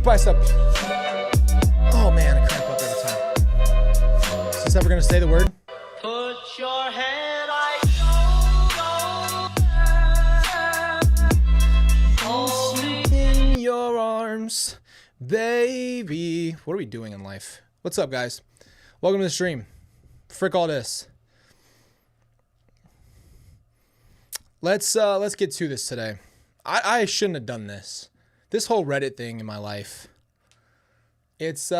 bicep. Oh man, I cramp up every time. Is this ever gonna say the word? Put your head like in your arms, baby. What are we doing in life? What's up, guys? Welcome to the stream. Frick all this. Let's get to this today. I shouldn't have done this. This whole Reddit thing in my life. It's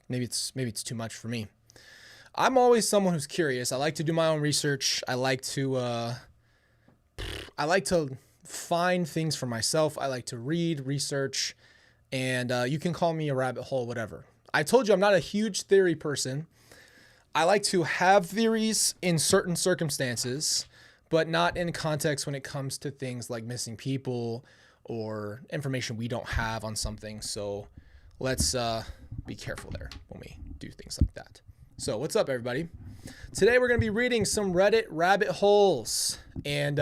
maybe it's too much for me. I'm always someone who's curious. I like to do my own research. I like to find things for myself. I like to read, research, and you can call me a rabbit hole, whatever. I told you I'm not a huge theory person. I like to have theories in certain circumstances, but not in context when it comes to things like missing people or information we don't have on something. So let's be careful there when we do things like that. So what's up, everybody? Today we're going to be reading some Reddit rabbit holes. And,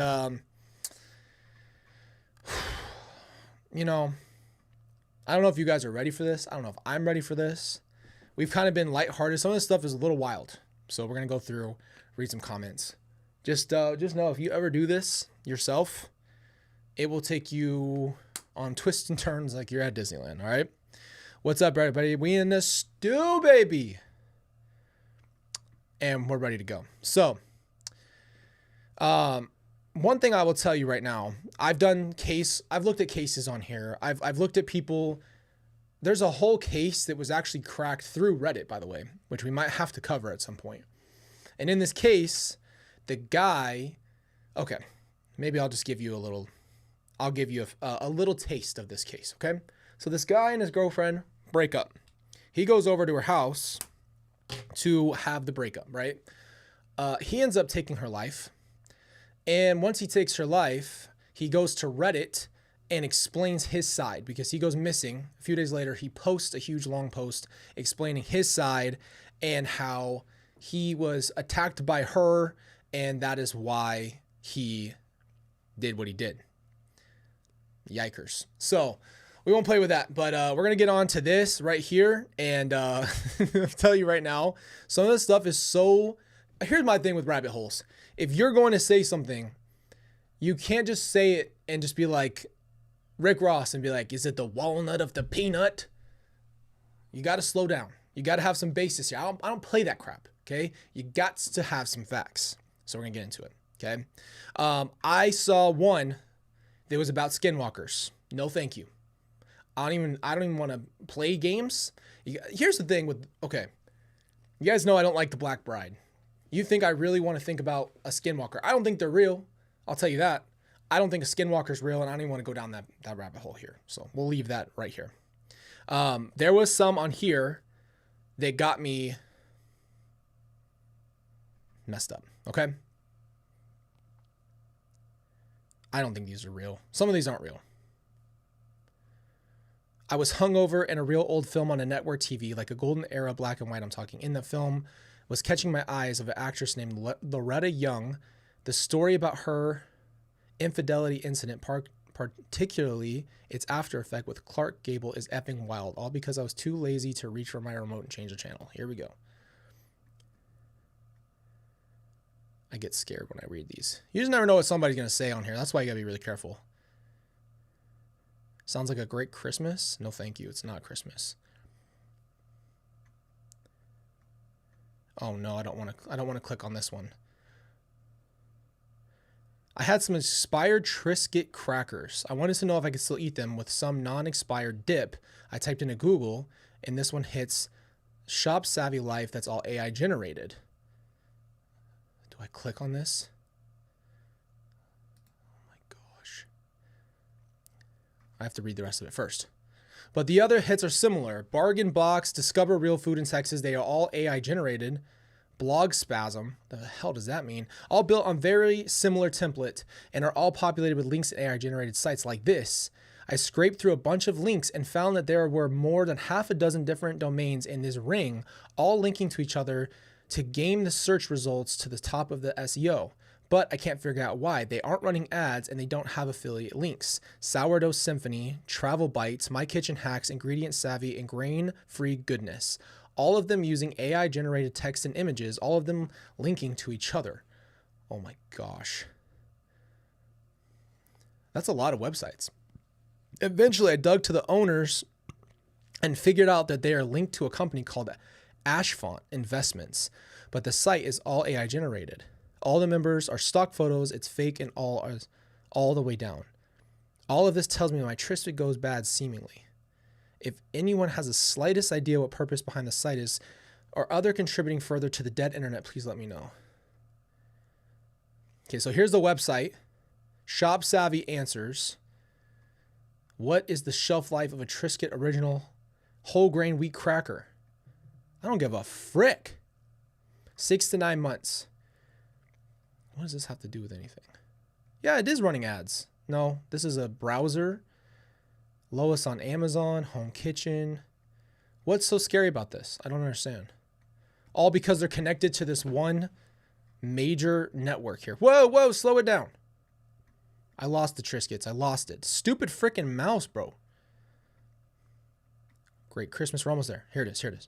you know, I don't know if you guys are ready for this. I don't know if I'm ready for this. We've kind of been lighthearted. Some of this stuff is a little wild. So we're going to go through, read some comments. Just know if you ever do this yourself, it will take you on twists and turns like you're at Disneyland, all right? What's up, everybody? We in the stew, baby. And we're ready to go. So, one thing I will tell you right now, I've looked at cases on here. I've looked at people. There's a whole case that was actually cracked through Reddit, by the way, which we might have to cover at some point. And in this case, the guy, okay, maybe I'll just give you a little taste of this case, okay? So this guy and his girlfriend break up. He goes over to her house to have the breakup, right? He ends up taking her life. And once he takes her life, he goes to Reddit and explains his side because he goes missing. A few days later, he posts a huge long post explaining his side and how he was attacked by her, and that is why he did what he did. Yikers. So we won't play with that, but we're going to get on to this right here. And I'll tell you right now, some of this stuff is so... Here's my thing with rabbit holes. If you're going to say something, you can't just say it and just be like Rick Ross and be like, is it the walnut of the peanut? You got to slow down. You got to have some basis here. I don't play that crap, okay? You got to have some facts. So we're going to get into it, okay? I saw one that was about skinwalkers. No, thank you. I don't even want to play games. Here's the thing with, okay, you guys know I don't like the Black Bride. You think I really want to think about a skinwalker? I don't think they're real. I'll tell you that. I don't think a skinwalker's real, and I don't even want to go down that rabbit hole here. So we'll leave that right here. There was some on here that got me messed up, okay? I don't think these are real. Some of these aren't real. I was hungover in a real old film on a network TV, like a golden era black and white I'm talking. In the film was catching my eyes of an actress named Loretta Young. The story about her infidelity incident, particularly its after effect with Clark Gable, is effing wild. All because I was too lazy to reach for my remote and change the channel. Here we go. I get scared when I read these. You just never know what somebody's going to say on here. That's why you got to be really careful. Sounds like a great Christmas. No, thank you. It's not Christmas. Oh no, I don't want to click on this one. I had some expired Triscuit crackers. I wanted to know if I could still eat them with some non-expired dip. I typed into Google, and this one hits Shop Savvy Life. That's all AI generated. Do I click on this? Oh my gosh. I have to read the rest of it first. But the other hits are similar. Bargain Box, Discover Real Food in Texas. They are all AI generated. Blog Spasm. The hell does that mean? All built on very similar template and are all populated with links to AI generated sites like this. I scraped through a bunch of links and found that there were more than half a dozen different domains in this ring, all linking to each other to game the search results to the top of the SEO. but I can't figure out why. They aren't running ads and they don't have affiliate links. Sourdough Symphony, Travel Bites, My Kitchen Hacks, Ingredient Savvy, and Grain Free Goodness. All of them using AI generated text and images, all of them linking to each other. Oh my gosh. That's a lot of websites. Eventually, I dug to the owners and figured out that they are linked to a company called Ashfont Investments, but the site is all AI generated. All the members are stock photos. It's fake and all the way down. All of this tells me my Tristan goes bad seemingly. If anyone has the slightest idea what purpose behind the site is or other contributing further to the dead internet, please let me know. Okay, so here's the website. Shop Savvy answers. What is the shelf life of a Triscuit original whole grain wheat cracker? I don't give a frick. 6 to 9 months. What does this have to do with anything? Yeah, it is running ads. No, this is a browser. Lowest on Amazon, Home Kitchen. What's so scary about this? I don't understand. All because they're connected to this one major network here. Whoa, slow it down. I lost the Triscuits. I lost it. Stupid freaking mouse, bro. Great, Christmas, we're almost there. Here it is.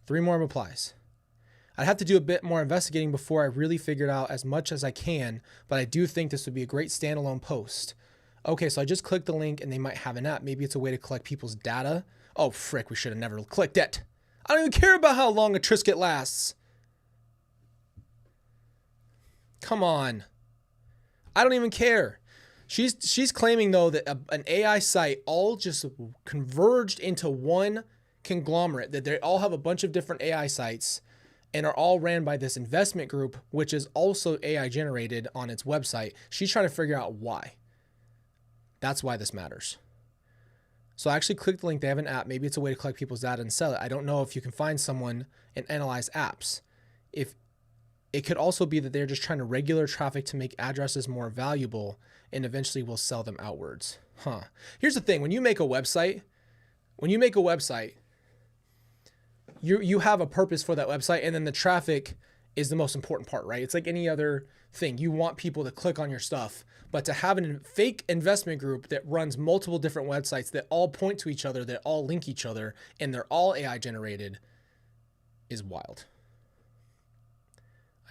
3 more replies. I'd have to do a bit more investigating before I really figured out as much as I can, but I do think this would be a great standalone post. Okay, so I just clicked the link and they might have an app. Maybe it's a way to collect people's data. Oh, frick, we should have never clicked it. I don't even care about how long a Triscuit lasts. Come on. I don't even care. She's claiming, though, that an AI site all just converged into one conglomerate, that they all have a bunch of different AI sites and are all ran by this investment group, which is also AI generated on its website. She's trying to figure out why. That's why this matters. So I actually clicked the link. They have an app. Maybe it's a way to collect people's data and sell it. I don't know if you can find someone and analyze apps. If it could also be that they're just trying to regular traffic to make addresses more valuable and eventually will sell them outwards. Here's the thing. When you make a website, you have a purpose for that website, and then the traffic is the most important part, right? It's like any other thing. You want people to click on your stuff, but to have a fake investment group that runs multiple different websites that all point to each other, that all link each other, and they're all AI generated is wild.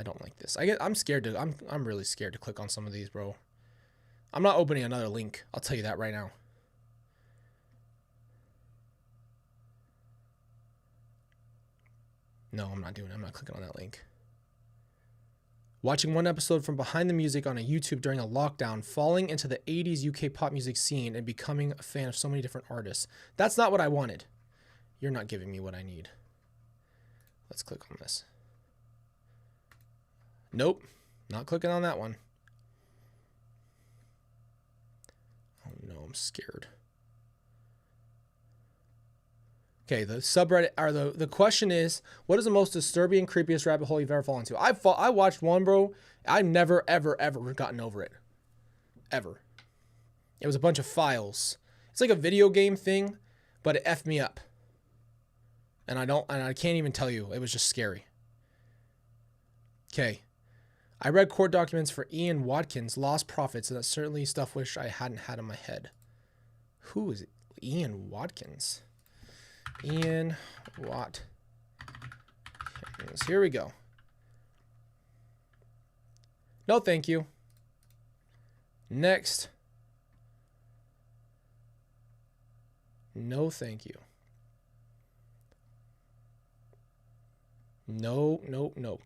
I don't like this. I'm scared to, I'm really scared to click on some of these, bro. I'm not opening another link. I'll tell you that right now. No, I'm not doing it. I'm not clicking on that link. Watching one episode from behind the music on a YouTube during a lockdown, falling into the 80s UK pop music scene and becoming a fan of so many different artists. That's not what I wanted. You're not giving me what I need. Let's click on this. Nope, not clicking on that one. Oh no, I'm scared. Okay, the subreddit, or the question is, what is the most disturbing and creepiest rabbit hole you've ever fallen into? I watched one, bro. I've never, ever gotten over it. Ever. It was a bunch of files. It's like a video game thing, but it effed me up. And I can't even tell you. It was just scary. Okay. I read court documents for Ian Watkins' lost profits, and that's certainly stuff which I hadn't had in my head. Who is it? Ian Watkins? Ian Watkins. Here we go. No, thank you. Next. No, thank you. No.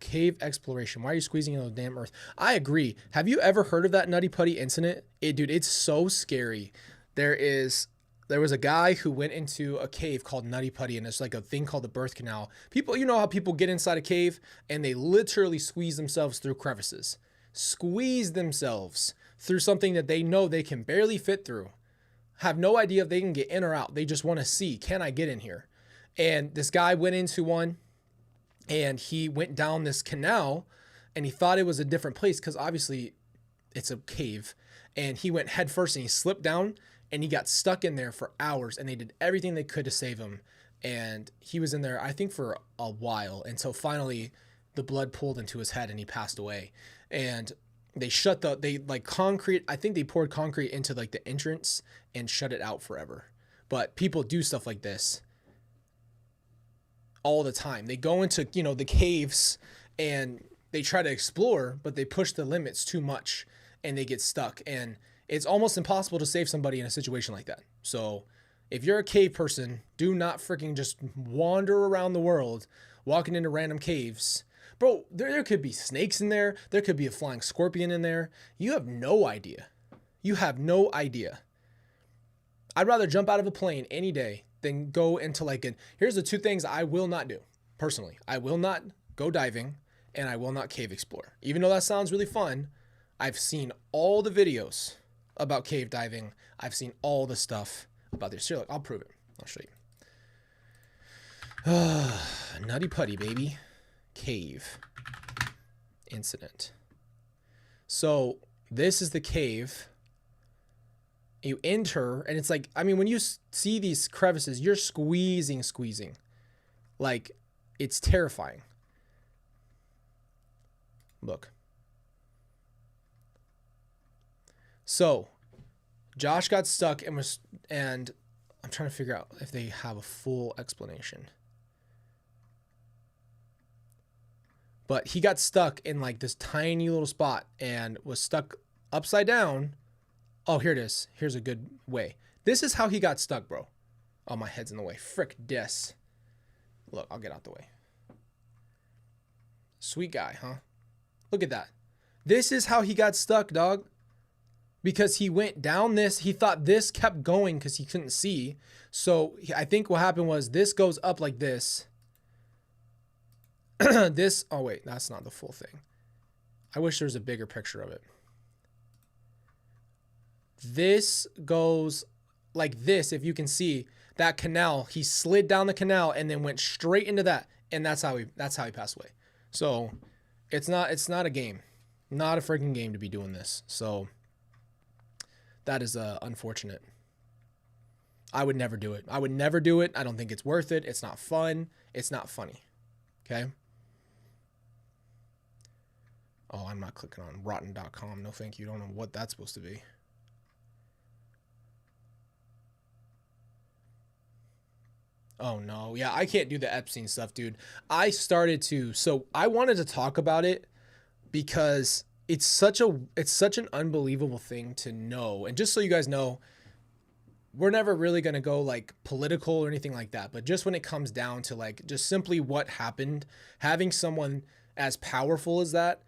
Cave exploration. Why are you squeezing in the damn earth? I agree. Have you ever heard of that Nutty Putty incident? Dude, it's so scary. There was a guy who went into a cave called Nutty Putty, and it's like a thing called the birth canal. People, you know how people get inside a cave and they literally squeeze themselves through crevices. Squeeze themselves through something that they know they can barely fit through. Have no idea if they can get in or out. They just want to see, can I get in here? And this guy went into one, and he went down this canal, and he thought it was a different place because obviously it's a cave. And he went head first, and he slipped down, and he got stuck in there for hours, and they did everything they could to save him. And he was in there, I think, for a while, until finally the blood pooled into his head and he passed away. And they like concrete. I think they poured concrete into like the entrance and shut it out forever. But people do stuff like this all the time. They go into, the caves and they try to explore, but they push the limits too much and they get stuck. And it's almost impossible to save somebody in a situation like that. So if you're a cave person, do not freaking just wander around the world walking into random caves. Bro, there could be snakes in there. There could be a flying scorpion in there. You have no idea. You have no idea. I'd rather jump out of a plane any day than go into here's the two things I will not do personally. I will not go diving and I will not cave explore. Even though that sounds really fun, I've seen all the videos about cave diving. I've seen all the stuff about this. Here, look, I'll prove it. I'll show you. Nutty putty, baby. Cave incident. So this is the cave. You enter and it's like, I mean, when you see these crevices, you're squeezing. Like, it's terrifying. Look. So Josh got stuck and I'm trying to figure out if they have a full explanation. But he got stuck in like this tiny little spot and was stuck upside down. Oh, here it is. Here's a good way. This is how he got stuck, bro. Oh, my head's in the way. Frick this. Look, I'll get out the way. Sweet guy, huh? Look at that. This is how he got stuck, dog. Because he went down this. He thought this kept going because he couldn't see. So I think what happened was this goes up like this. This. Oh, wait. That's not the full thing. I wish there was a bigger picture of it. This goes like this. If you can see that canal, he slid down the canal and then went straight into that. And that's how he passed away. So it's not a game, not a freaking game to be doing this. So that is unfortunate. I would never do it. I don't think it's worth it. It's not fun. It's not funny. Okay. Oh, I'm not clicking on rotten.com. No, thank you. Don't know what that's supposed to be. Oh no. Yeah, I can't do the Epstein stuff, dude. So I wanted to talk about it because it's such an unbelievable thing to know. And just so you guys know, we're never really going to go like political or anything like that. But just when it comes down to like just simply what happened, having someone as powerful as that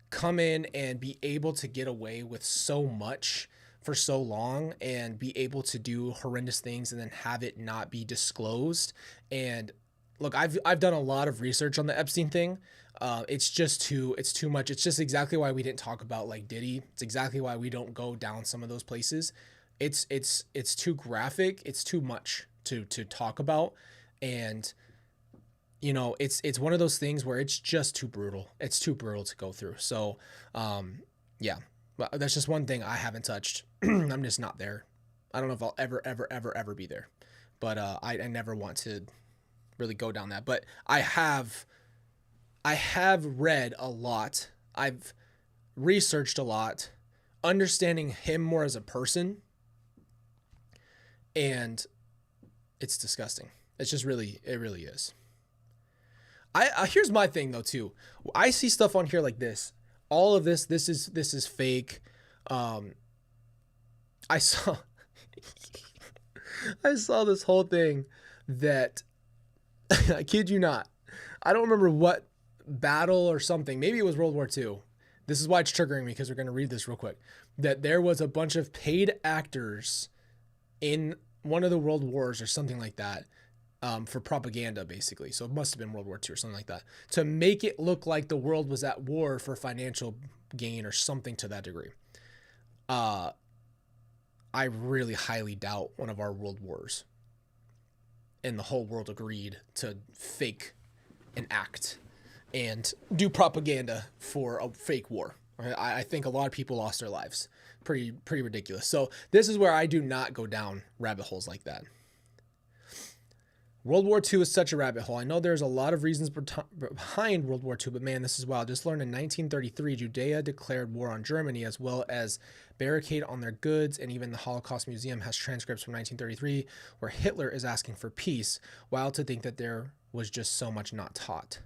come in and be able to get away with so much for so long and be able to do horrendous things and then have it not be disclosed. And look, I've done a lot of research on the Epstein thing. It's too much. It's just exactly why we didn't talk about like Diddy. It's exactly why we don't go down some of those places. It's too graphic. It's too much to talk about. And it's one of those things where it's just too brutal. It's too brutal to go through. So, yeah, but that's just one thing I haven't touched. I'm just not there. I don't know if I'll ever be there, but I never want to really go down that. But I have read a lot. I've researched a lot, understanding him more as a person, and it's disgusting. It's just it really is. Here's my thing though too. I see stuff on here like this. All of this is fake. I saw this whole thing that I kid you not. I don't remember what battle or something. Maybe it was World War II. This is why it's triggering me because we're going to read this real quick. That there was a bunch of paid actors in one of the world wars or something like that. For propaganda, basically. So it must have been World War II or something like that. To make it look like the world was at war for financial gain or something to that degree. I really highly doubt one of our world wars. And the whole world agreed to fake an act and do propaganda for a fake war. I think a lot of people lost their lives. Pretty ridiculous. So this is where I do not go down rabbit holes like that. World War II is such a rabbit hole. I know there's a lot of reasons behind World War II, but man, this is wild. Just learned in 1933, Judea declared war on Germany, as well as barricade on their goods, and even the Holocaust Museum has transcripts from 1933 where Hitler is asking for peace. Wild to think that there was just so much not taught.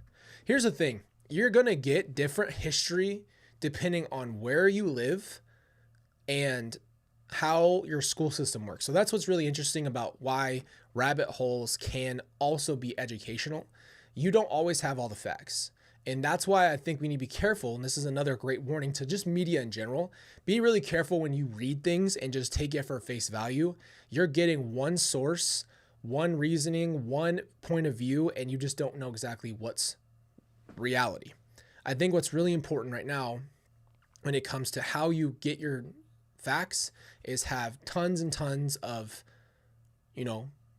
Here's the thing. You're going to get different history depending on where you live and how your school system works. So that's what's really interesting about why rabbit holes can also be educational. You don't always have all the facts. And that's why I think we need to be careful. And this is another great warning to just media in general. Be really careful when you read things and just take it for face value. You're getting one source, one reasoning, one point of view, and you just don't know exactly what's reality. I think what's really important right now when it comes to how you get your facts is have tons and tons of,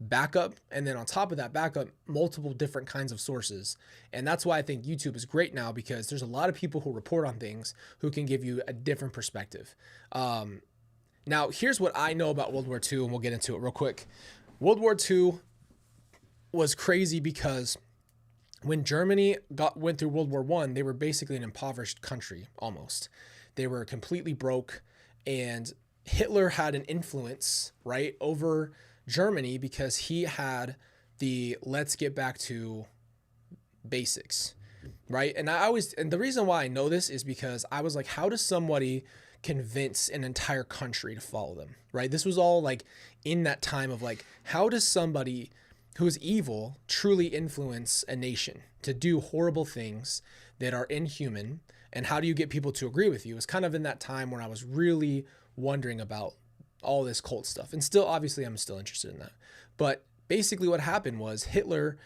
backup, and then on top of that backup, multiple different kinds of sources. And that's why I think YouTube is great now, because there's a lot of people who report on things who can give you a different perspective. Now, here's what I know about World War II, and we'll get into it real quick. World War II was crazy because when Germany went through World War I, they were basically an impoverished country almost. They were completely broke, and Hitler had an influence, right, over Germany because he had the let's get back to basics, right? And the reason why I know this is because I was like, how does somebody convince an entire country to follow them, right? This was all like in that time of like, how does somebody who is evil truly influence a nation to do horrible things that are inhuman? And how do you get people to agree with you? It's kind of in that time where I was really wondering about all this cult stuff. And still, obviously, I'm still interested in that. But basically what happened was Hitler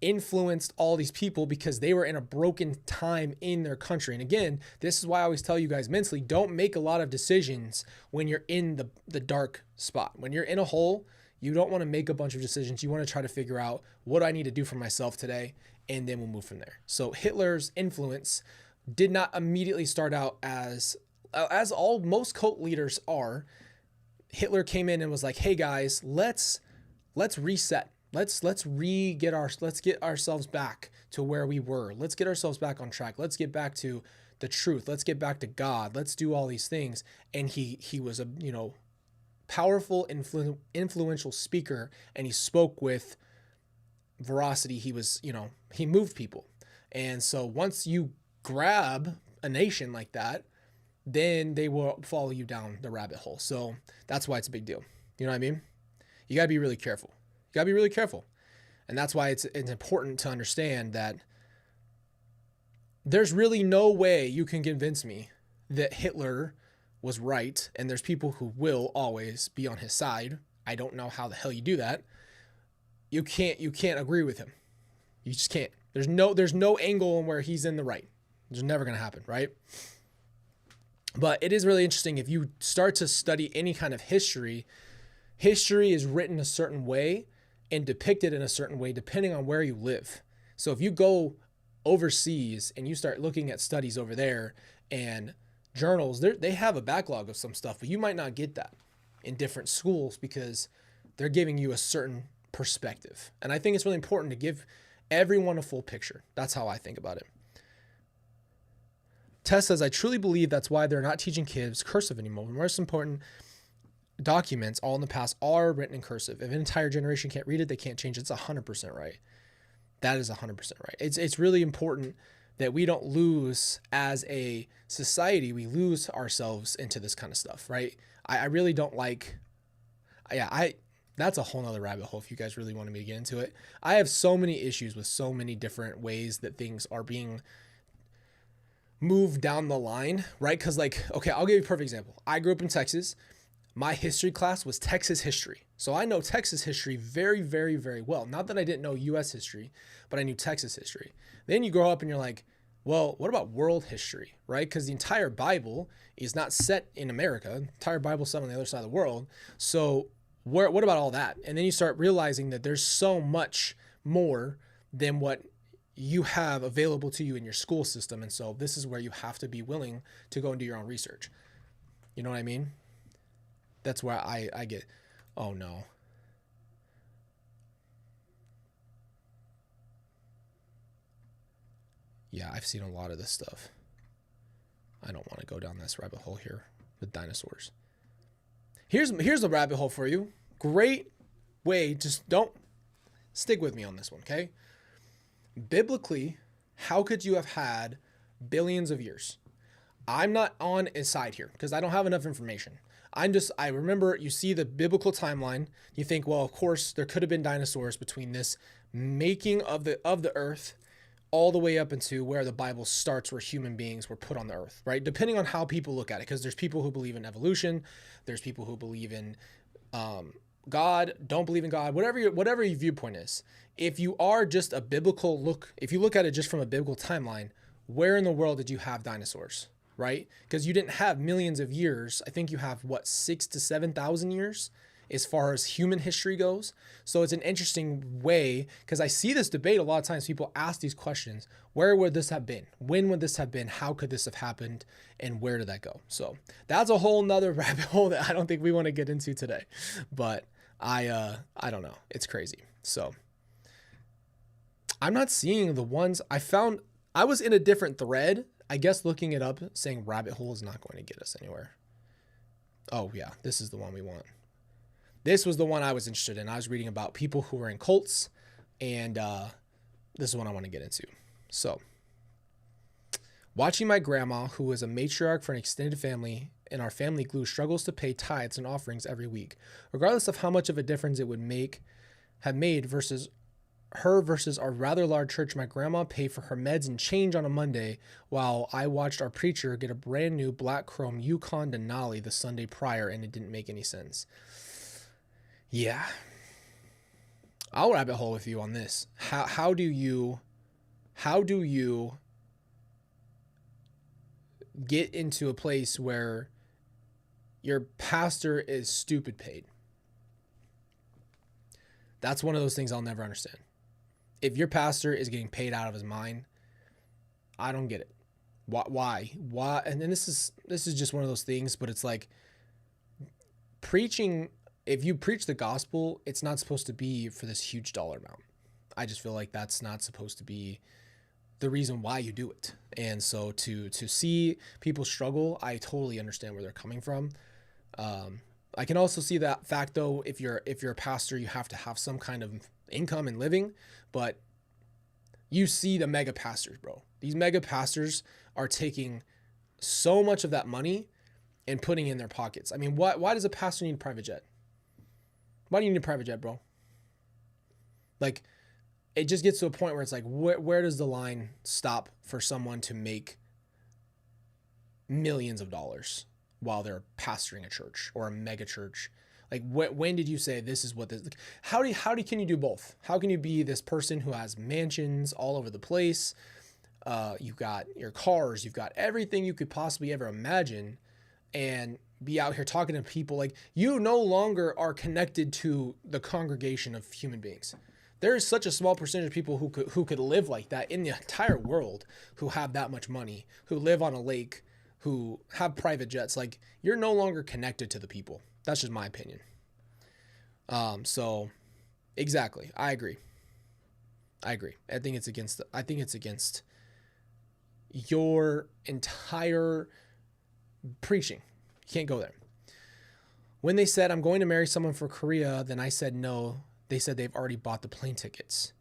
influenced all these people because they were in a broken time in their country. And again, this is why I always tell you guys mentally, don't make a lot of decisions when you're in the dark spot. When you're in a hole, you don't want to make a bunch of decisions. You want to try to figure out what I need to do for myself today, and then we'll move from there. So Hitler's influence did not immediately start out as most cult leaders are. Hitler came in and was like, "Hey guys, let's reset. Let's get ourselves back to where we were. Let's get ourselves back on track. Let's get back to the truth. Let's get back to God. Let's do all these things." And he was a powerful, influential speaker, and he spoke with veracity. He was he moved people. And so once you grab a nation like that, then they will follow you down the rabbit hole. So that's why it's a big deal. You know what I mean? You got to be really careful. You got to be really careful. And that's why it's important to understand that there's really no way you can convince me that Hitler was right, and there's people who will always be on his side. I don't know how the hell you do that. You can't agree with him. You just can't. There's no angle where he's in the right. It's never going to happen, right? But it is really interesting if you start to study any kind of history. History is written a certain way and depicted in a certain way depending on where you live. So if you go overseas and you start looking at studies over there and journals, they have a backlog of some stuff, but you might not get that in different schools because they're giving you a certain perspective. And I think it's really important to give everyone a full picture. That's how I think about it. Tess says, I truly believe that's why they're not teaching kids cursive anymore. The most important documents all in the past are written in cursive. If an entire generation can't read it, they can't change it. It's 100% right. That is 100% right. It's really important that we don't lose as a society. We lose ourselves into this kind of stuff, right? I really don't like, that's a whole nother rabbit hole if you guys really wanted me to get into it. I have so many issues with so many different ways that things are being moved down the line, right? Because okay, I'll give you a perfect example. I grew up in Texas. My history class was Texas history. So I know Texas history very, very, very well. Not that I didn't know U.S. history, but I knew Texas history. Then you grow up and you're like, well, what about world history, right? Because the entire Bible is not set in America. The entire Bible is set on the other side of the world. So what about all that? And then you start realizing that there's so much more than what you have available to you in your school system. And so this is where you have to be willing to go and do your own research. You know what I mean? That's where I get, oh no. Yeah, I've seen a lot of this stuff. I don't want to go down this rabbit hole here with dinosaurs. Here's a rabbit hole for you. Great way. Just don't stick with me on this one, okay? Biblically, how could you have had billions of years? I'm not on a side here because I don't have enough information. I remember you see the biblical timeline. You think, well, of course, there could have been dinosaurs between this making of the earth all the way up into where the Bible starts, where human beings were put on the earth, right? Depending on how people look at it, because there's people who believe in evolution, there's people who believe in God, don't believe in God, whatever your viewpoint is. If you are just a biblical look, if you look at it just from a biblical timeline, where in the world did you have dinosaurs, right? Because you didn't have millions of years. I think you have, 6,000 to 7,000 years as far as human history goes. So it's an interesting way, because I see this debate a lot of times. People ask these questions: where would this have been? When would this have been? How could this have happened? And where did that go? So that's a whole nother rabbit hole that I don't think we want to get into today. But I don't know. It's crazy. So I'm not seeing the ones I found. I was in a different thread, I guess, looking it up, saying rabbit hole is not going to get us anywhere. Oh yeah, this is the one we want. This was the one I was interested in. I was reading about people who were in cults, and this is what I want to get into. So, watching my grandma, who is a matriarch for an extended family in our family glue, struggles to pay tithes and offerings every week, regardless of how much of a difference it would have made versus our rather large church. My grandma paid for her meds and change on a Monday, while I watched our preacher get a brand new black chrome Yukon Denali the Sunday prior, and it didn't make any sense. Yeah, I'll rabbit hole with you on this. How do you get into a place where your pastor is stupid paid? That's one of those things I'll never understand. If your pastor is getting paid out of his mind, I don't get it. Why? And then this is just one of those things, but it's like preaching. If you preach the gospel, it's not supposed to be for this huge dollar amount. I just feel like that's not supposed to be the reason why you do it. And so to see people struggle, I totally understand where they're coming from. I can also see that fact though, if you're a pastor, you have to have some kind of income and living, but you see the mega pastors, bro. These mega pastors are taking so much of that money and putting in their pockets. I mean, why does a pastor need a private jet? Why do you need a private jet, bro? Like, it just gets to a point where it's like, where does the line stop for someone to make millions of dollars while they're pastoring a church or a mega church? Like, when did you say this is what this? Like, how can you do both? How can you be this person who has mansions all over the place? You've got your cars, you've got everything you could possibly ever imagine, and be out here talking to people like you no longer are connected to the congregation of human beings. There is such a small percentage of people who could live like that in the entire world, who have that much money, who live on a lake, who have private jets. Like, you're no longer connected to the people. That's just my opinion. So exactly. I agree. I think it's against your entire preaching. You can't go there. When they said, I'm going to marry someone for Korea, then I said no. They said they've already bought the plane tickets.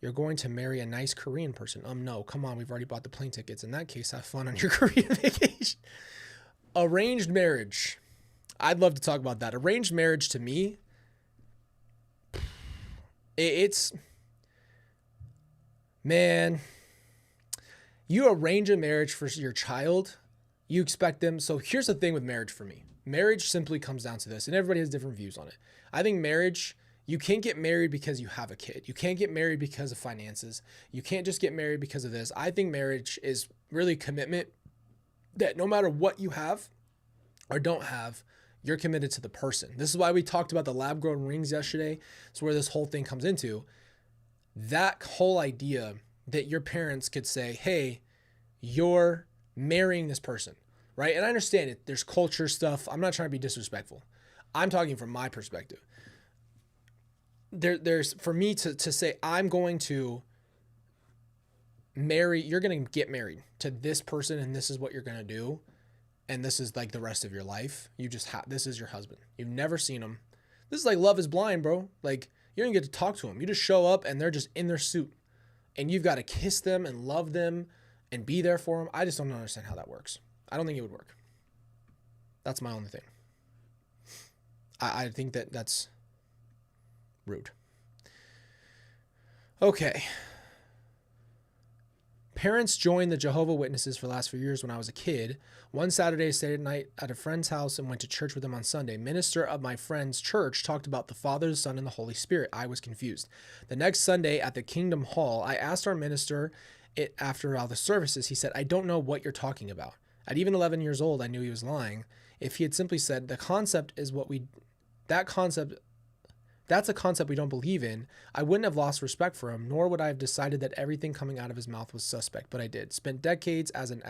You're going to marry a nice Korean person. No, come on, we've already bought the plane tickets. In that case, have fun on your Korean vacation. Arranged marriage. I'd love to talk about that. Arranged marriage, to me, it's, man, you arrange a marriage for your child, you expect them. So here's the thing with marriage for me. Marriage simply comes down to this, and everybody has different views on it. I think marriage, you can't get married because you have a kid. You can't get married because of finances. You can't just get married because of this. I think marriage is really commitment that no matter what you have or don't have, you're committed to the person. This is why we talked about the lab-grown rings yesterday. It's where this whole thing comes into. That whole idea that your parents could say, hey, you're marrying this person, right? And I understand it. There's culture stuff. I'm not trying to be disrespectful. I'm talking from my perspective. There's for me to say, I'm going to you're going to get married to this person and this is what you're going to do. And this is like the rest of your life. You just this is your husband. You've never seen him. This is like Love is Blind, bro. Like you don't even get to talk to them. You just show up and they're just in their suit and you've got to kiss them and love them and be there for them. I just don't understand how that works. I don't think it would work. That's my only thing. I think that's rude. Okay. Parents joined the Jehovah's Witnesses for the last few years when I was a kid. One Saturday, I stayed at night at a friend's house and went to church with them on Sunday. Minister of my friend's church talked about the Father, the Son, and the Holy Spirit. I was confused. The next Sunday at the Kingdom Hall, I asked our minister after all the services. He said, I don't know what you're talking about. At even 11 years old, I knew he was lying. If he had simply said, that's a concept we don't believe in, I wouldn't have lost respect for him, nor would I have decided that everything coming out of his mouth was suspect, but I did. Spent decades as an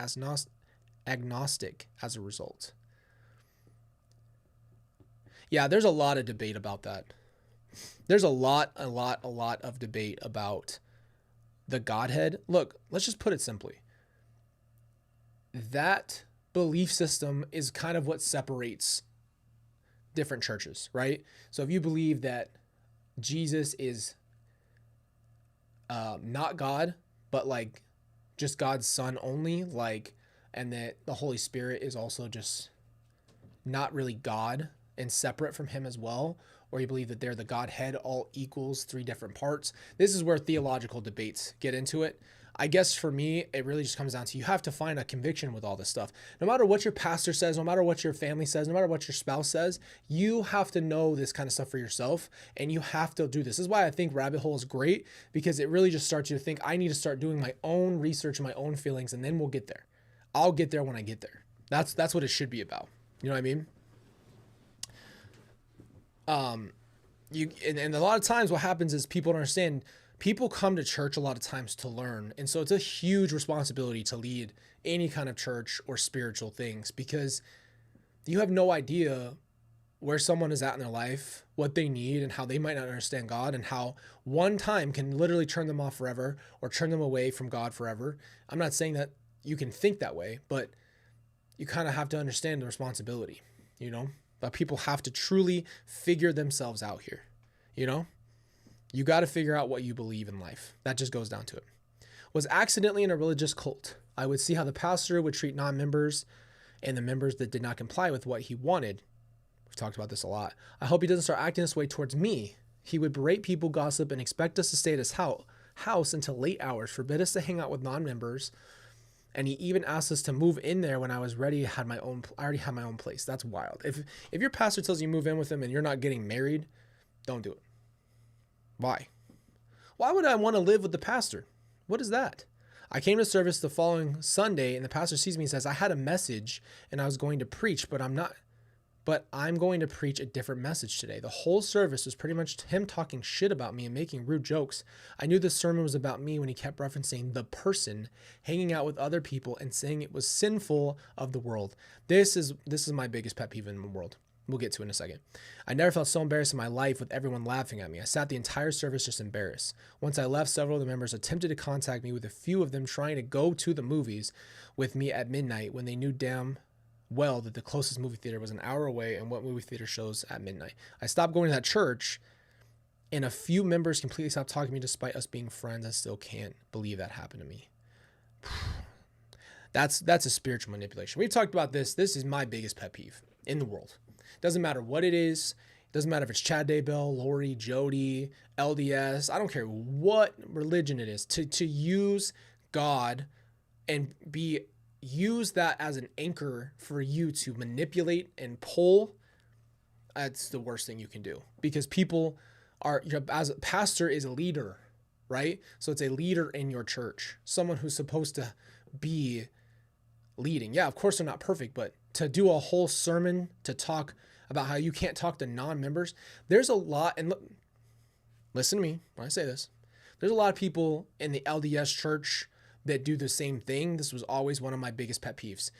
agnostic as a result. Yeah, there's a lot of debate about that. There's a lot of debate about the Godhead. Look, let's just put it simply. That belief system is kind of what separates different churches, right? So if you believe that Jesus is not God, but like just God's son only, like, and that the Holy Spirit is also just not really God and separate from him as well, or you believe that they're the Godhead all equals three different parts. This is where theological debates get into it. I guess for me, it really just comes down to you have to find a conviction with all this stuff. No matter what your pastor says, no matter what your family says, no matter what your spouse says, you have to know this kind of stuff for yourself and you have to do this. This is why I think Rabbit Hole is great, because it really just starts you to think, I need to start doing my own research and my own feelings, and then we'll get there. I'll get there when I get there. That's what it should be about. You know what I mean? And a lot of times what happens is people don't understand. People come to church a lot of times to learn. And so it's a huge responsibility to lead any kind of church or spiritual things, because you have no idea where someone is at in their life, what they need, and how they might not understand God, and how one time can literally turn them off forever or turn them away from God forever. I'm not saying that you can think that way, but you kind of have to understand the responsibility, you know, that people have to truly figure themselves out here, you know? You got to figure out what you believe in life. That just goes down to it. Was accidentally in a religious cult. I would see how the pastor would treat non-members and the members that did not comply with what he wanted. We've talked about this a lot. I hope he doesn't start acting this way towards me. He would berate people, gossip, and expect us to stay at his house until late hours, forbid us to hang out with non-members. And he even asked us to move in there when I was ready. I already had my own place. That's wild. If your pastor tells you move in with him and you're not getting married, don't do it. Why? Why would I want to live with the pastor? What is that? I came to service the following Sunday and the pastor sees me and says, I had a message and I was going to preach, but I'm going to preach a different message today. The whole service was pretty much him talking shit about me and making rude jokes. I knew the sermon was about me when he kept referencing the person hanging out with other people and saying it was sinful of the world. This is my biggest pet peeve in the world. We'll get to it in a second. I never felt so embarrassed in my life with everyone laughing at me. I sat the entire service just embarrassed. Once I left, several of the members attempted to contact me, with a few of them trying to go to the movies with me at midnight when they knew damn well that the closest movie theater was an hour away and what movie theater shows at midnight. I stopped going to that church, and a few members completely stopped talking to me despite us being friends. I still can't believe that happened to me. That's a spiritual manipulation. We've talked about this. This is my biggest pet peeve in the world. Doesn't matter what it is. Doesn't matter if it's Chad Daybell, Lori, Jody, LDS. I don't care what religion it is. To use God and use that as an anchor for you to manipulate and pull, that's the worst thing you can do. Because people as a pastor is a leader, right? So it's a leader in your church. Someone who's supposed to be leading. Yeah, of course they're not perfect, but to do a whole sermon to talk about how you can't talk to non-members, there's a lot, and look, listen to me when I say this, there's a lot of people in the LDS church that do the same thing. This was always one of my biggest pet peeves.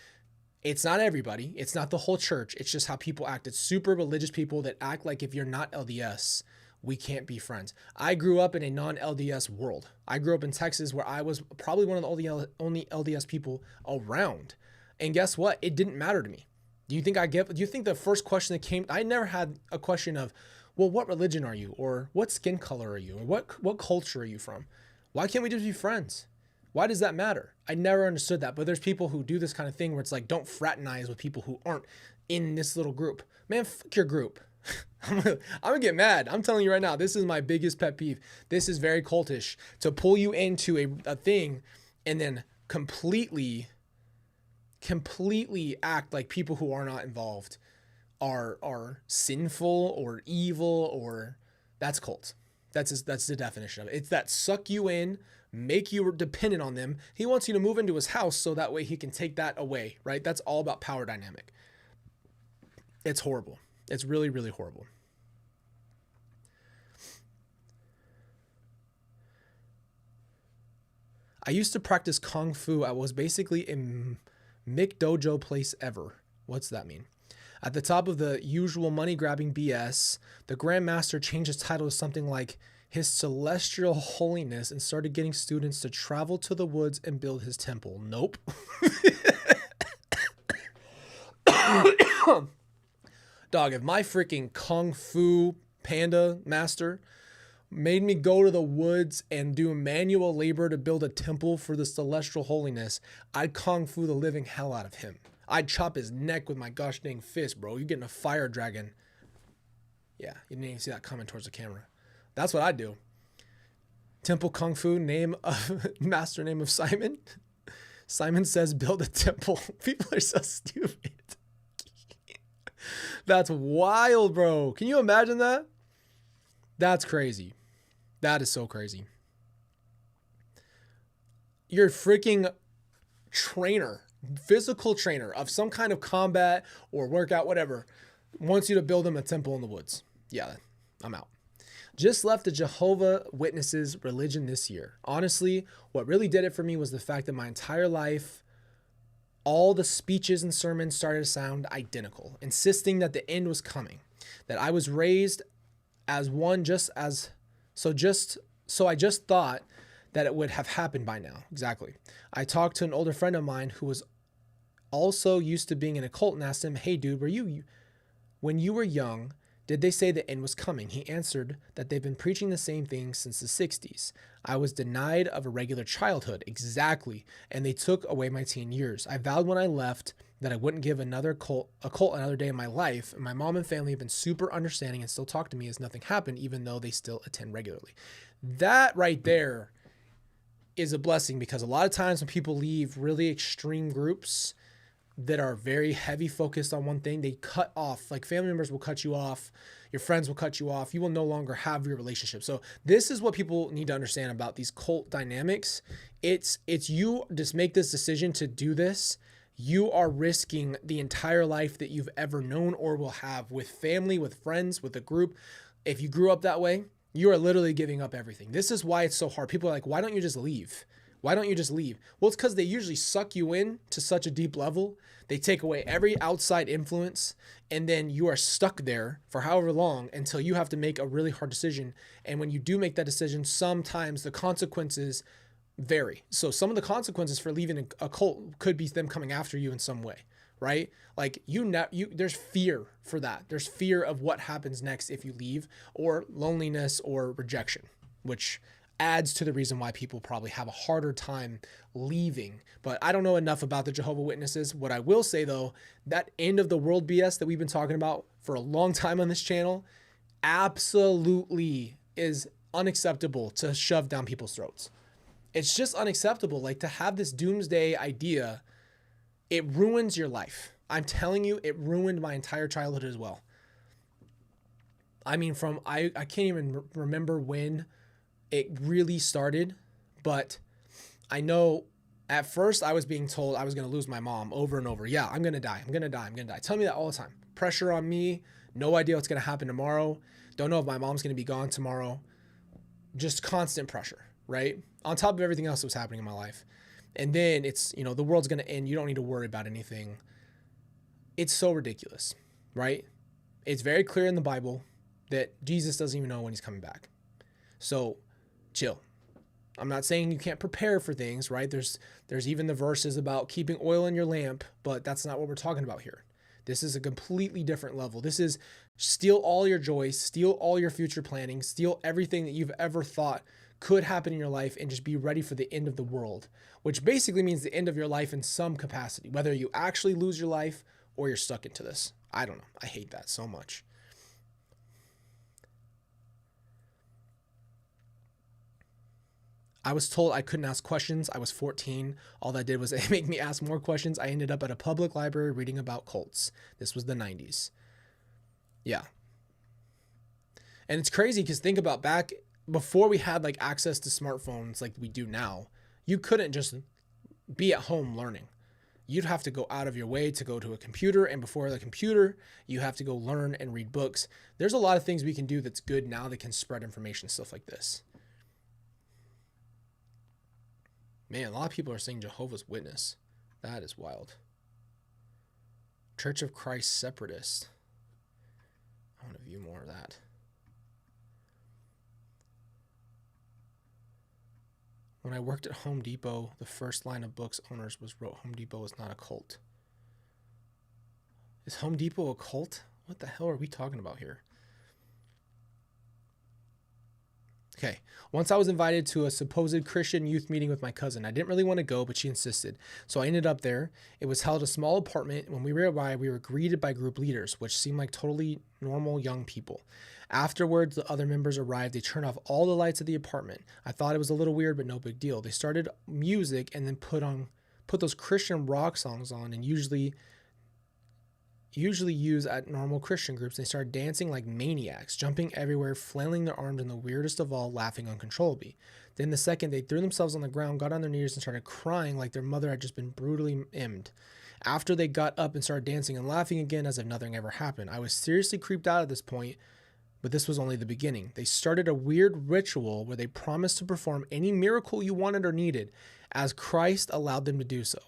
It's not everybody. It's not the whole church. It's just how people act. It's super religious people that act like if you're not LDS, we can't be friends. I grew up in a non-LDS world. I grew up in Texas where I was probably one of the only LDS people around. And guess what? It didn't matter to me. Do you think the first question that came, I never had a question of, well, what religion are you? Or what skin color are you? Or what culture are you from? Why can't we just be friends? Why does that matter? I never understood that. But there's people who do this kind of thing where it's like, don't fraternize with people who aren't in this little group. Man, fuck your group. I'm gonna get mad. I'm telling you right now, this is my biggest pet peeve. This is very cultish to pull you into a thing and then completely act like people who are not involved are sinful or evil, or that's cult. That's the definition of it. It's that suck you in, make you dependent on them. He wants you to move into his house so that way he can take that away, right? That's all about power dynamic. It's horrible. It's really, really horrible. I used to practice Kung Fu. I was basically in McDojo place ever. What's that mean? At the top of the usual money-grabbing BS, the Grand Master changed his title to something like His Celestial Holiness and started getting students to travel to the woods and build his temple. Nope. Dog, if my freaking Kung Fu Panda master made me go to the woods and do manual labor to build a temple for the Celestial Holiness, I'd Kung Fu the living hell out of him. I'd chop his neck with my gosh dang fist, bro. You're getting a fire dragon. Yeah, you didn't even see that coming towards the camera. That's what I'd do. Temple Kung Fu, master name of Simon. Simon says build a temple. People are so stupid. That's wild, bro. Can you imagine that? That's crazy. That is so crazy. Your freaking trainer, physical trainer of some kind of combat or workout, whatever, wants you to build him a temple in the woods. Yeah, I'm out. Just left the Jehovah Witnesses religion this year. Honestly, what really did it for me was the fact that my entire life, all the speeches and sermons started to sound identical, insisting that the end was coming, that I was raised as one so I just thought that it would have happened by now. Exactly. I talked to an older friend of mine who was also used to being in a cult and asked him, hey dude, when you were young, did they say the end was coming? He answered that they've been preaching the same thing since the 60s. I was denied of a regular childhood. Exactly. And they took away my teen years. I vowed when I left that I wouldn't give a cult another day in my life. And my mom and family have been super understanding and still talk to me as nothing happened, even though they still attend regularly. That right there is a blessing, because a lot of times when people leave really extreme groups that are very heavy focused on one thing, they cut off, like family members will cut you off, your friends will cut you off, you will no longer have your relationship. So this is what people need to understand about these cult dynamics. It's you just make this decision to do this, you are risking the entire life that you've ever known or will have with family, with friends, with a group. If you grew up that way, you are literally giving up everything. This is why it's so hard. People are like, why don't you just leave? Why don't you just leave? Well, it's because they usually suck you in to such a deep level. They take away every outside influence, and then you are stuck there for however long until you have to make a really hard decision. And when you do make that decision, sometimes the consequences vary. So some of the consequences for leaving a cult could be them coming after you in some way, right? Like there's fear for that. There's fear of what happens next if you leave, or loneliness or rejection, which adds to the reason why people probably have a harder time leaving. But I don't know enough about the Jehovah's Witnesses. What I will say though, that end of the world BS that we've been talking about for a long time on this channel absolutely is unacceptable to shove down people's throats. It's just unacceptable. Like, to have this doomsday idea, it ruins your life. I'm telling you, it ruined my entire childhood as well. I mean, I can't even remember when it really started, but I know at first I was being told I was going to lose my mom over and over. Yeah, I'm going to die. I'm going to die. I'm going to die. Tell me that all the time. Pressure on me. No idea what's going to happen tomorrow. Don't know if my mom's going to be gone tomorrow. Just constant pressure, right? On top of everything else that was happening in my life. And then it's, the world's going to end. You don't need to worry about anything. It's so ridiculous, right? It's very clear in the Bible that Jesus doesn't even know when he's coming back. So chill. I'm not saying you can't prepare for things, right? There's even the verses about keeping oil in your lamp, but that's not what we're talking about here. This is a completely different level. This is steal all your joy, steal all your future planning, steal everything that you've ever thought could happen in your life, and just be ready for the end of the world, which basically means the end of your life in some capacity, whether you actually lose your life or you're stuck into this. I don't know. I hate that so much. I was told I couldn't ask questions. I was 14. All that did was make me ask more questions. I ended up at a public library reading about cults. This was the 90s. Yeah. And it's crazy because think about back before we had like access to smartphones like we do now, you couldn't just be at home learning. You'd have to go out of your way to go to a computer, and before the computer, you have to go learn and read books. There's a lot of things we can do that's good now that can spread information, stuff like this. Man, a lot of people are saying Jehovah's Witness. That is wild. Church of Christ Separatist. I want to view more of that. When I worked at Home Depot, the first line of books owners wrote Home Depot is not a cult. Is Home Depot a cult? What the hell are we talking about here? Okay, once I was invited to a supposed Christian youth meeting with my cousin. I didn't really want to go, but she insisted. So I ended up there. It was held at a small apartment. When we arrived, we were greeted by group leaders, which seemed like totally normal young people. Afterwards, the other members arrived. They turned off all the lights of the apartment. I thought it was a little weird, but no big deal. They started music and then put those Christian rock songs on, and usually use at normal Christian groups. They started dancing like maniacs, jumping everywhere, flailing their arms, and the weirdest of all, laughing uncontrollably. Then the second, they threw themselves on the ground, got on their knees, and started crying like their mother had just been brutally emmed. After they got up and started dancing and laughing again as if nothing ever happened. I was seriously creeped out at this point, but this was only the beginning. They started a weird ritual where they promised to perform any miracle you wanted or needed, as Christ allowed them to do so.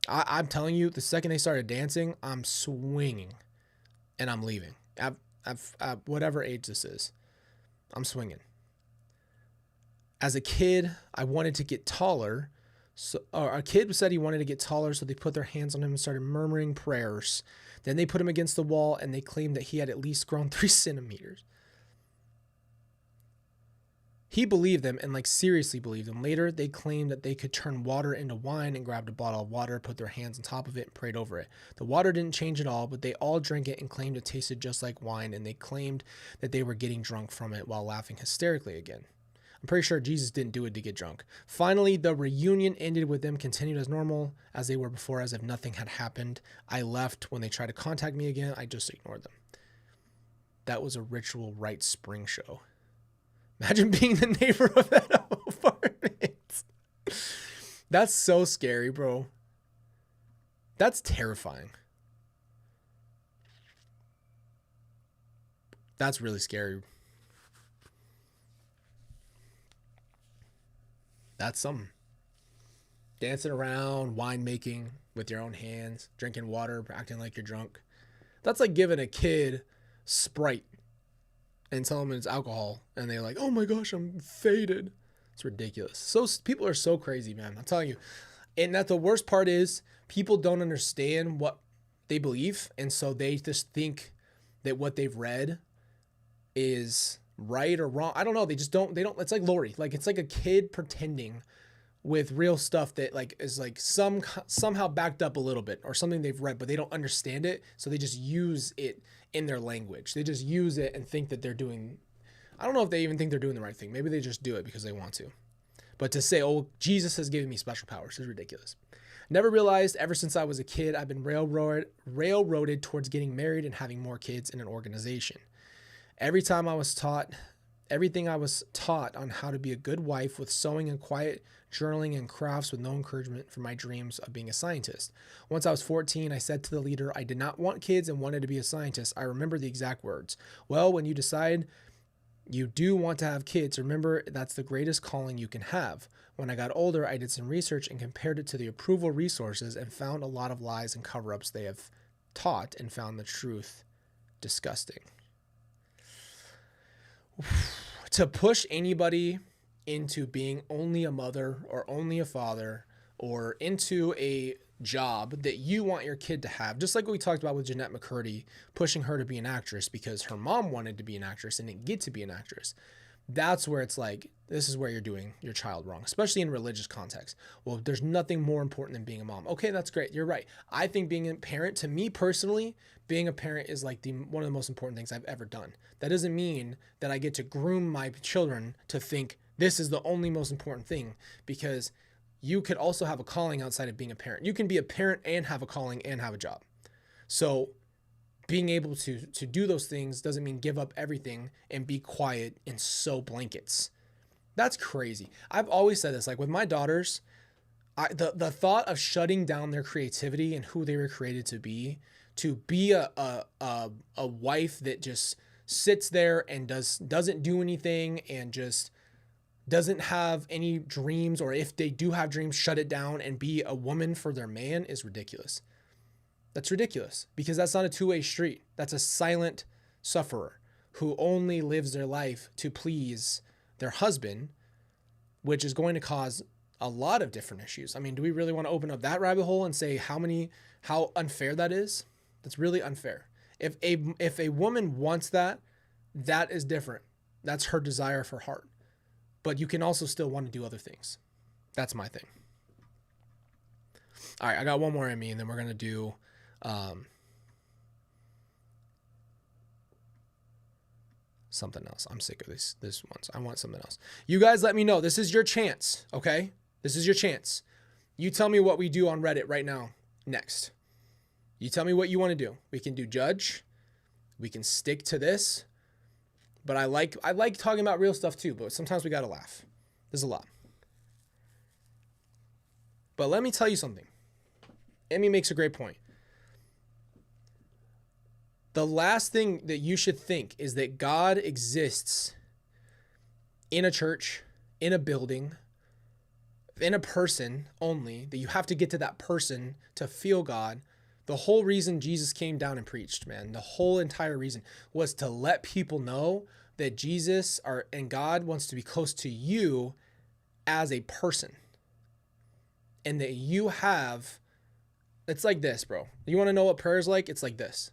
I'm telling you, the second they started dancing, I'm swinging and I'm leaving. At whatever age this is, I'm swinging. As a kid, I wanted to get taller. So a kid said he wanted to get taller, so they put their hands on him and started murmuring prayers. Then they put him against the wall, and they claimed that he had at least grown 3 centimeters. He believed them, and seriously believed them. Later, they claimed that they could turn water into wine, and grabbed a bottle of water, put their hands on top of it, and prayed over it. The water didn't change at all, but they all drank it and claimed it tasted just like wine, and they claimed that they were getting drunk from it while laughing hysterically again. I'm pretty sure Jesus didn't do it to get drunk. Finally, the reunion ended with them continued as normal as they were before, as if nothing had happened. I left. When they tried to contact me again, I just ignored them. That was a ritual rite spring show. Imagine being the neighbor of that apartment. That's so scary, bro. That's terrifying. That's really scary. That's something. Dancing around, wine making with your own hands, drinking water, acting like you're drunk. That's like giving a kid Sprite and tell them it's alcohol, and they're like, oh my gosh, I'm faded. It's ridiculous. So people are so crazy, man. I'm telling you. And that the worst part is people don't understand what they believe, and so they just think that what they've read is right or wrong. I don't know. They don't, it's like Lori. It's like a kid pretending with real stuff that is somehow backed up a little bit, or something they've read, but they don't understand it. So they just use it in their language. They just use it and think that they're doing, I don't know if they even think they're doing the right thing. Maybe they just do it because they want to. But to say, oh, Jesus has given me special powers is ridiculous. Never realized ever since I was a kid, I've been railroaded towards getting married and having more kids in an organization. Everything I was taught on how to be a good wife, with sewing and quiet journaling and crafts, with no encouragement for my dreams of being a scientist. Once I was 14, I said to the leader I did not want kids and wanted to be a scientist. I remember the exact words. Well, when you decide you do want to have kids, remember that's the greatest calling you can have. When I got older, I did some research and compared it to the approval resources and found a lot of lies and cover-ups they have taught, and found the truth disgusting. to push anybody into being only a mother or only a father or into a job that you want your kid to have, just like what we talked about with Jeanette McCurdy, pushing her to be an actress because her mom wanted to be an actress and didn't get to be an actress. That's where it's like, this is where you're doing your child wrong, especially in religious context. Well, there's nothing more important than being a mom. Okay, that's great. You're right. I think being a parent, to me personally, being a parent is like one of the most important things I've ever done. That doesn't mean that I get to groom my children to think this is the only most important thing, because you could also have a calling outside of being a parent. You can be a parent and have a calling and have a job. So being able to do those things doesn't mean give up everything and be quiet and sew blankets. That's crazy. I've always said this, like with my daughters, the thought of shutting down their creativity and who they were created to be a wife that just sits there and doesn't do anything and just doesn't have any dreams, or if they do have dreams, shut it down and be a woman for their man, is ridiculous. That's ridiculous, because that's not a two-way street. That's a silent sufferer who only lives their life to please their husband, which is going to cause a lot of different issues. I mean, do we really want to open up that rabbit hole and say how unfair that is? That's really unfair. If a woman wants that, that is different. That's her desire of her heart. But you can also still want to do other things. That's my thing. All right, I got one more in me, and then we're going to do something else. I'm sick of this ones. I want something else. You guys let me know. This is your chance, okay? This is your chance. You tell me what we do on Reddit right now next. You tell me what you want to do. We can do judge. We can stick to this. But I like talking about real stuff too, but sometimes we got to laugh. There's a lot. But let me tell you something. Emmy makes a great point. The last thing that you should think is that God exists in a church, in a building, in a person only, that you have to get to that person to feel God. The whole reason Jesus came down and preached, man, the whole entire reason was to let people know that Jesus and God wants to be close to you as a person. And that you have, it's like this, bro. You want to know what prayer is like? It's like this.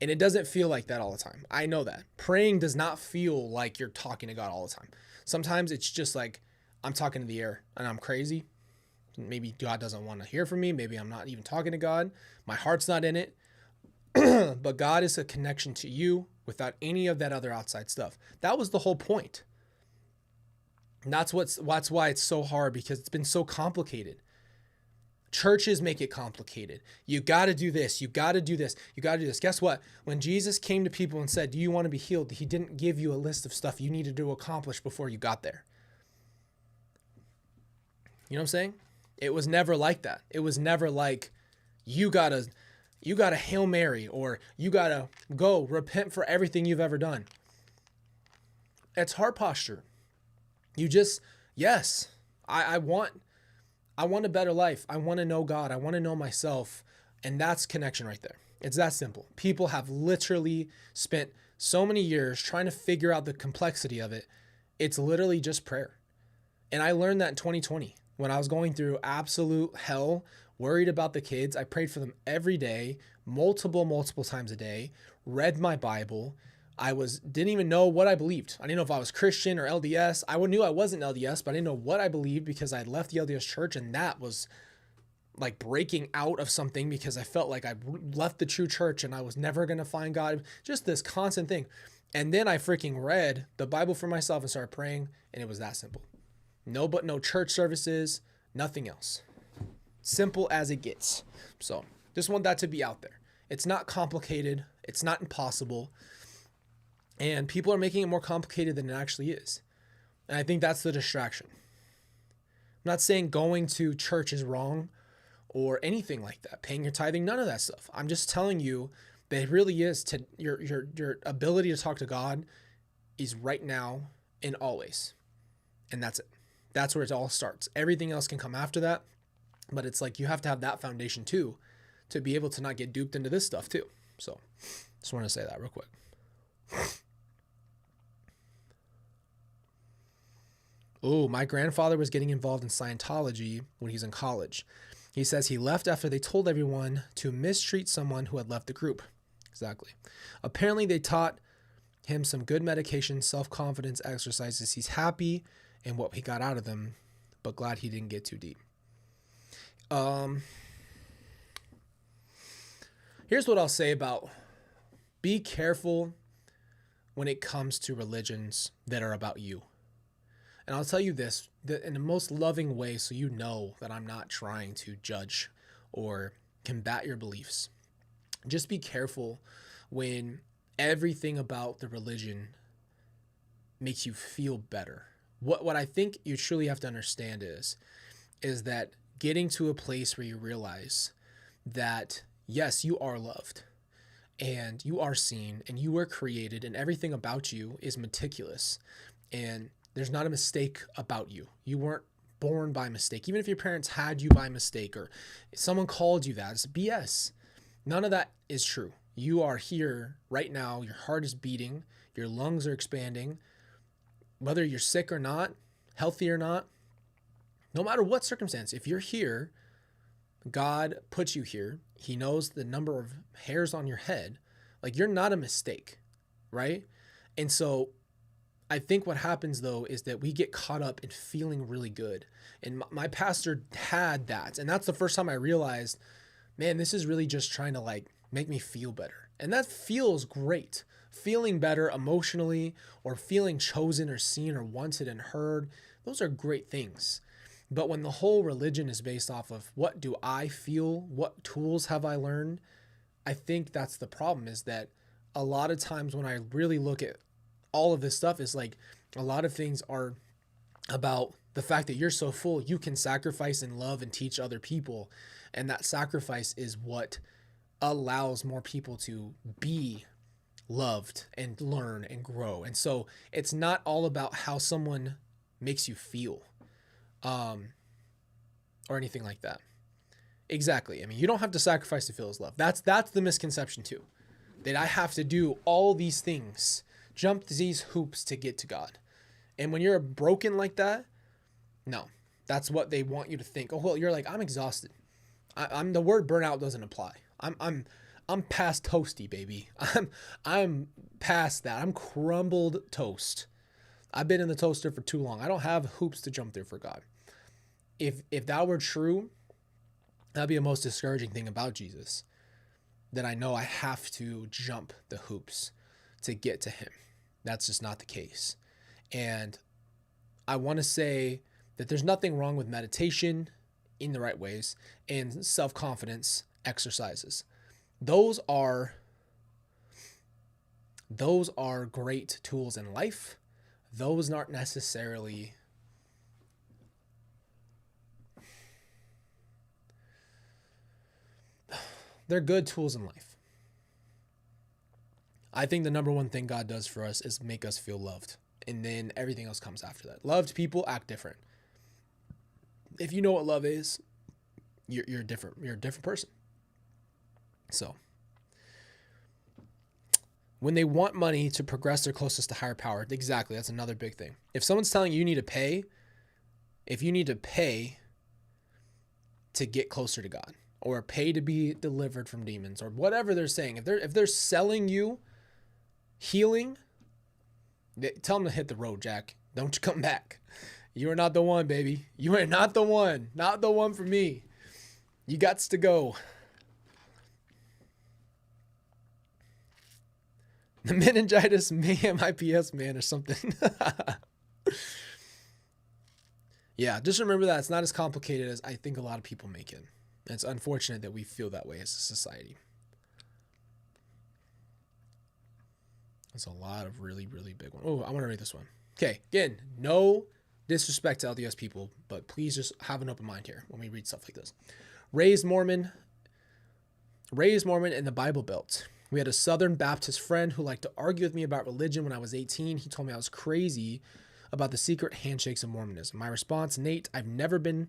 And it doesn't feel like that all the time. I know that. Praying does not feel like you're talking to God all the time. Sometimes it's just like I'm talking to the air and I'm crazy. Maybe God doesn't want to hear from me. Maybe I'm not even talking to God. My heart's not in it. But God is a connection to you without any of that other outside stuff. That was the whole point. And that's why it's so hard, because it's been so complicated. Churches make it complicated. You got to do this. You got to do this. You got to do this. Guess what? When Jesus came to people and said, do you want to be healed? He didn't give you a list of stuff you needed to accomplish before you got there. You know what I'm saying? It was never like that. It was never like you got to Hail Mary, or you got to go repent for everything you've ever done. It's heart posture. You just, yes, I want a better life. I want to know God. I want to know myself. And that's connection right there. It's that simple. People have literally spent so many years trying to figure out the complexity of it. It's literally just prayer. And I learned that in 2020 when I was going through absolute hell, worried about the kids. I prayed for them every day, multiple times a day, read my Bible. Didn't even know what I believed. I didn't know if I was Christian or LDS. I knew I wasn't LDS, but I didn't know what I believed because I left the LDS church, and that was like breaking out of something because I felt like I left the true church and I was never going to find God. Just this constant thing. And then I freaking read the Bible for myself and started praying, and it was that simple. No church services, nothing else. Simple as it gets. So just want that to be out there. It's not complicated. It's not impossible. And people are making it more complicated than it actually is. And I think that's the distraction. I'm not saying going to church is wrong or anything like that. Paying your tithing, none of that stuff. I'm just telling you that it really is your ability to talk to God is right now and always. And that's it. That's where it all starts. Everything else can come after that. But it's like you have to have that foundation too to be able to not get duped into this stuff too. So just want to say that real quick. Oh, my grandfather was getting involved in Scientology when he was in college. He says he left after they told everyone to mistreat someone who had left the group. Exactly. Apparently, they taught him some good medication, self-confidence exercises. He's happy in what he got out of them, but glad he didn't get too deep. Here's what I'll say about be careful when it comes to religions that are about you. And I'll tell you this in the most loving way so you know that I'm not trying to judge or combat your beliefs. Just be careful when everything about the religion makes you feel better. What I think you truly have to understand is that getting to a place where you realize that, yes, you are loved and you are seen and you were created and everything about you is meticulous and there's not a mistake about you. You weren't born by mistake. Even if your parents had you by mistake or someone called you that, it's BS. None of that is true. You are here right now. Your heart is beating. Your lungs are expanding. Whether you're sick or not, healthy or not, no matter what circumstance, if you're here, God put you here. He knows the number of hairs on your head. Like, you're not a mistake, right? And so I think what happens, though, is that we get caught up in feeling really good. And my pastor had that. And that's the first time I realized, man, this is really just trying to like make me feel better. And that feels great. Feeling better emotionally or feeling chosen or seen or wanted and heard, those are great things. But when the whole religion is based off of what do I feel, what tools have I learned, I think that's the problem, is that a lot of times when I really look at all of this stuff, is like a lot of things are about the fact that you're so full, you can sacrifice and love and teach other people. And that sacrifice is what allows more people to be loved and learn and grow. And so it's not all about how someone makes you feel, or anything like that. Exactly. I mean, you don't have to sacrifice to feel his love. That's the misconception too, that I have to do all these things, jump these hoops to get to God. And when you're broken like that, no, that's what they want you to think. Oh, well, you're like, I'm exhausted. I'm the word burnout doesn't apply. I'm past toasty, baby. I'm past that. I'm crumbled toast. I've been in the toaster for too long. I don't have hoops to jump through for God. If that were true, that'd be the most discouraging thing about Jesus. That I know I have to jump the hoops to get to him. That's just not the case. And I want to say that there's nothing wrong with meditation in the right ways and self-confidence exercises. Those are great tools in life. Those aren't necessarily they're good tools in life. I think the number one thing God does for us is make us feel loved. And then everything else comes after that. Loved people act different. If you know what love is, you're different. You're a different person. So, when they want money to progress their closest to higher power, exactly, that's another big thing. If someone's telling you if you need to pay to get closer to God, or pay to be delivered from demons, or whatever they're saying, if they're selling you healing, tell them to hit the road, Jack. Don't you come back. You are not the one, baby. You are not the one. Not the one for me. You gots to go. The meningitis mayhem IPS man or something. Yeah, just remember that it's not as complicated as I think a lot of people make it. And it's unfortunate that we feel that way as a society. That's a lot of really, really big ones. Oh, I want to read this one. Okay, again, no disrespect to LDS people, but please just have an open mind here when we read stuff like this. Raised Mormon in the Bible Belt. We had a Southern Baptist friend who liked to argue with me about religion when I was 18. He told me I was crazy about the secret handshakes of Mormonism. My response, Nate, I've never been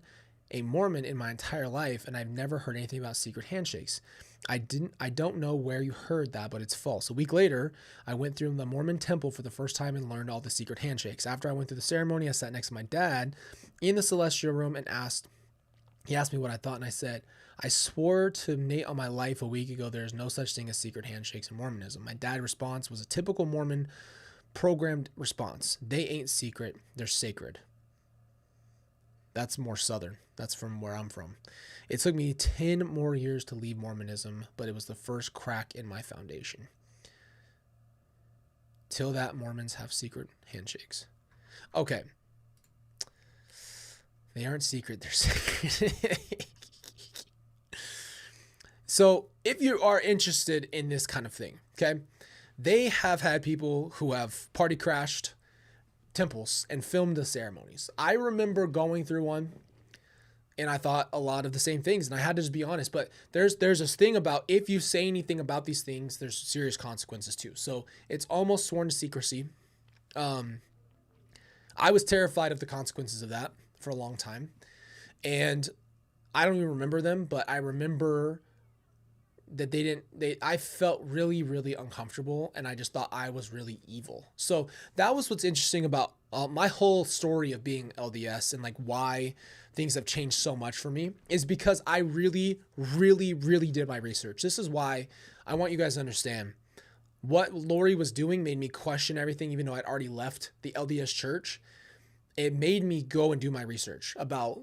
a Mormon in my entire life, and I've never heard anything about secret handshakes. I don't know where you heard that, but it's false. A week later, I went through the Mormon temple for the first time and learned all the secret handshakes. After I went through the ceremony, I sat next to my dad in the celestial room and he asked me what I thought, and I said, I swore to Nate on my life a week ago there is no such thing as secret handshakes in Mormonism. My dad's response was a typical Mormon programmed response. They ain't secret, they're sacred. That's more Southern. That's from where I'm from. It took me 10 more years to leave Mormonism, but it was the first crack in my foundation. Till that, Mormons have secret handshakes. Okay. They aren't secret, they're sacred. So if you are interested in this kind of thing, okay, they have had people who have party crashed temples and filmed the ceremonies. I remember going through one and I thought a lot of the same things, and I had to just be honest, but there's this thing about if you say anything about these things, there's serious consequences too. So it's almost sworn to secrecy. I was terrified of the consequences of that for a long time, and I don't even remember them, but I remember that I felt really, really uncomfortable, and I just thought I was really evil. So that was what's interesting about my whole story of being LDS and like why things have changed so much for me is because I really, really, really did my research. This is why I want you guys to understand what Lori was doing made me question everything, even though I'd already left the LDS church. It made me go and do my research about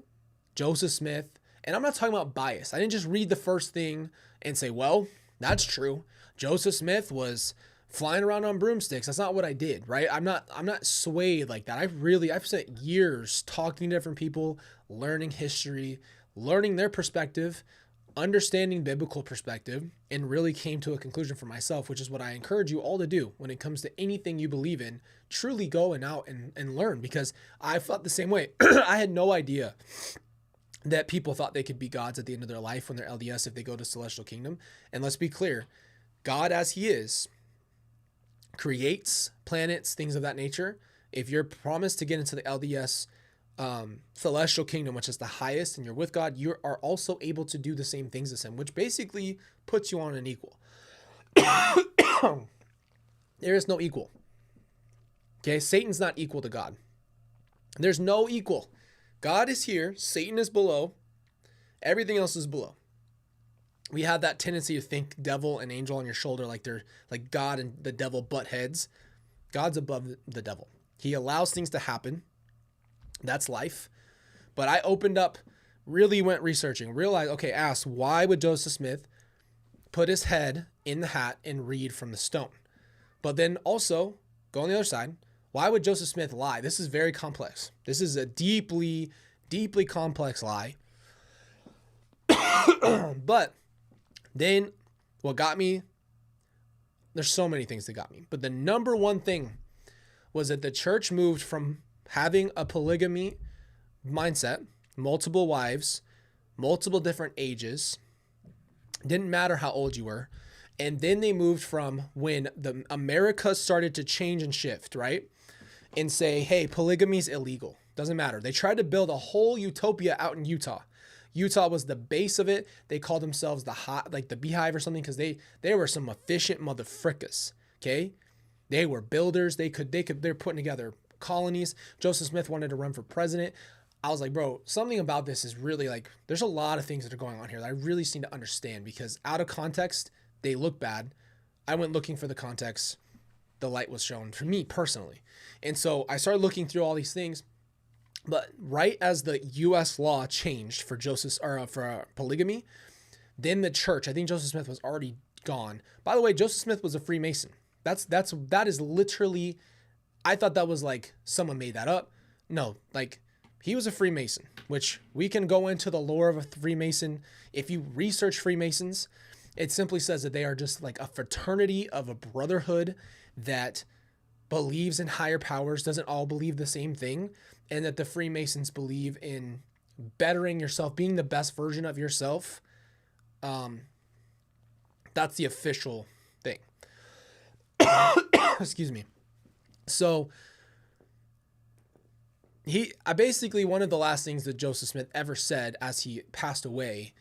Joseph Smith. And I'm not talking about bias. I didn't just read the first thing and say, well, that's true. Joseph Smith was flying around on broomsticks. That's not what I did, right? I'm not swayed like that. I've spent years talking to different people, learning history, learning their perspective, understanding biblical perspective, and really came to a conclusion for myself, which is what I encourage you all to do when it comes to anything you believe in. Truly go out and learn, because I felt the same way. I had no idea that people thought they could be gods at the end of their life when they're LDS if they go to Celestial Kingdom. And let's be clear, God as he is creates planets, things of that nature. If you're promised to get into the LDS Celestial Kingdom, which is the highest, and you're with God, you are also able to do the same things as him, which basically puts you on an equal. There is no equal. Okay, Satan's not equal to God. There's no equal. God is here, Satan is below, everything else is below. We have that tendency to think devil and angel on your shoulder like they're like God and the devil butt heads. God's above the devil. He allows things to happen. That's life. But I opened up, really went researching, realized, okay, asked, why would Joseph Smith put his head in the hat and read from the stone? But then also, go on the other side, why would Joseph Smith lie? This is very complex. This is a deeply, deeply complex lie. But then what got me, there's so many things that got me, but the number one thing was that the church moved from having a polygamy mindset, multiple wives, multiple different ages, didn't matter how old you were. And then they moved from when the America started to change and shift, right? And say, hey, polygamy is illegal. Doesn't matter. They tried to build a whole utopia out in Utah. Utah was the base of it. They called themselves the beehive or something, because they were some efficient motherfrickers. Okay, they were builders. They're putting together colonies. Joseph Smith wanted to run for president. I was like, bro, something about this is really like, there's a lot of things that are going on here that I really just need to understand, because out of context, they look bad. I went looking for the context. The light was shown for me personally. And so I started looking through all these things. But right as the U.S. law changed for polygamy, then the church, I think Joseph Smith was already gone. By the way, Joseph Smith was a Freemason. That is literally, I thought that was like someone made that up. No, like he was a Freemason, which we can go into the lore of a Freemason. If you research Freemasons, it simply says that they are just like a fraternity of a brotherhood that believes in higher powers, doesn't all believe the same thing, and that the Freemasons believe in bettering yourself, being the best version of yourself. That's the official thing. Excuse me. So I basically, one of the last things that Joseph Smith ever said as he passed away,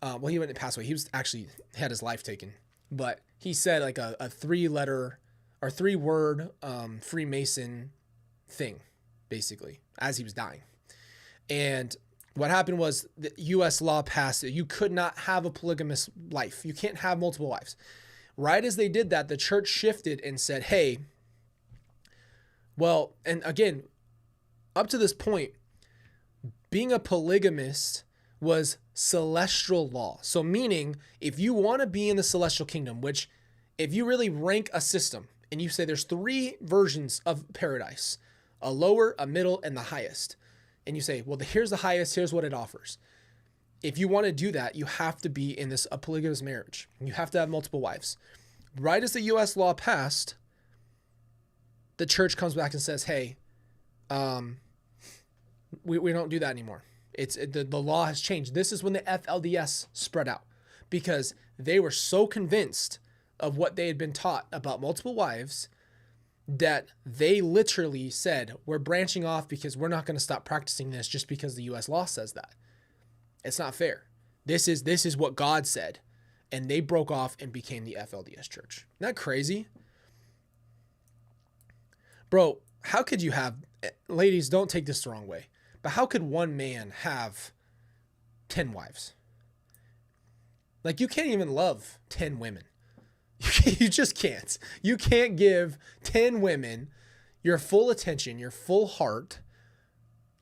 Well, he wouldn't pass away. He was actually had his life taken, but he said like a 3-letter or 3-word Freemason thing, basically, as he was dying. And what happened was the U.S. law passed that you could not have a polygamous life. You can't have multiple wives. Right as they did that, the church shifted and said, hey, well, and again, up to this point, being a polygamist was celestial law. So meaning, if you want to be in the celestial kingdom, which if you really rank a system and you say there's 3 versions of paradise, a lower, a middle, and the highest, and you say, well, here's the highest, here's what it offers. If you want to do that, you have to be in a polygamous marriage. You have to have multiple wives. Right as the U.S. law passed, the church comes back and says, hey, we don't do that anymore. The law has changed. This is when the FLDS spread out because they were so convinced of what they had been taught about multiple wives that they literally said, we're branching off because we're not going to stop practicing this just because the U.S. law says that. It's not fair. This is what God said. And they broke off and became the FLDS church. Isn't that crazy? Bro, how could you have, ladies, don't take this the wrong way, but how could one man have 10 wives? Like, you can't even love 10 women. You just can't. You can't give 10 women your full attention, your full heart.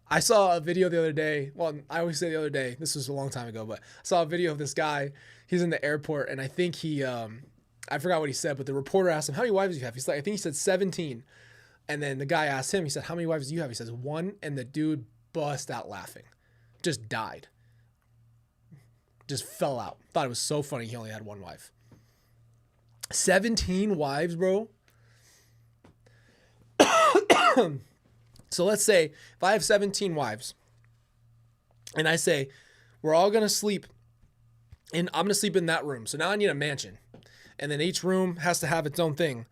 I saw a video the other day. Well, I always say the other day. This was a long time ago, but I saw a video of this guy. He's in the airport, and I think he, I forgot what he said, but the reporter asked him, how many wives do you have? He's like, I think he said 17. And then the guy asked him, he said, how many wives do you have? He says, 1. And the dude bust out laughing. Just died. Just fell out. Thought it was so funny he only had 1 wife. 17 wives, bro. So let's say if I have 17 wives and I say, we're all going to sleep and I'm going to sleep in that room. So now I need a mansion and then each room has to have its own thing.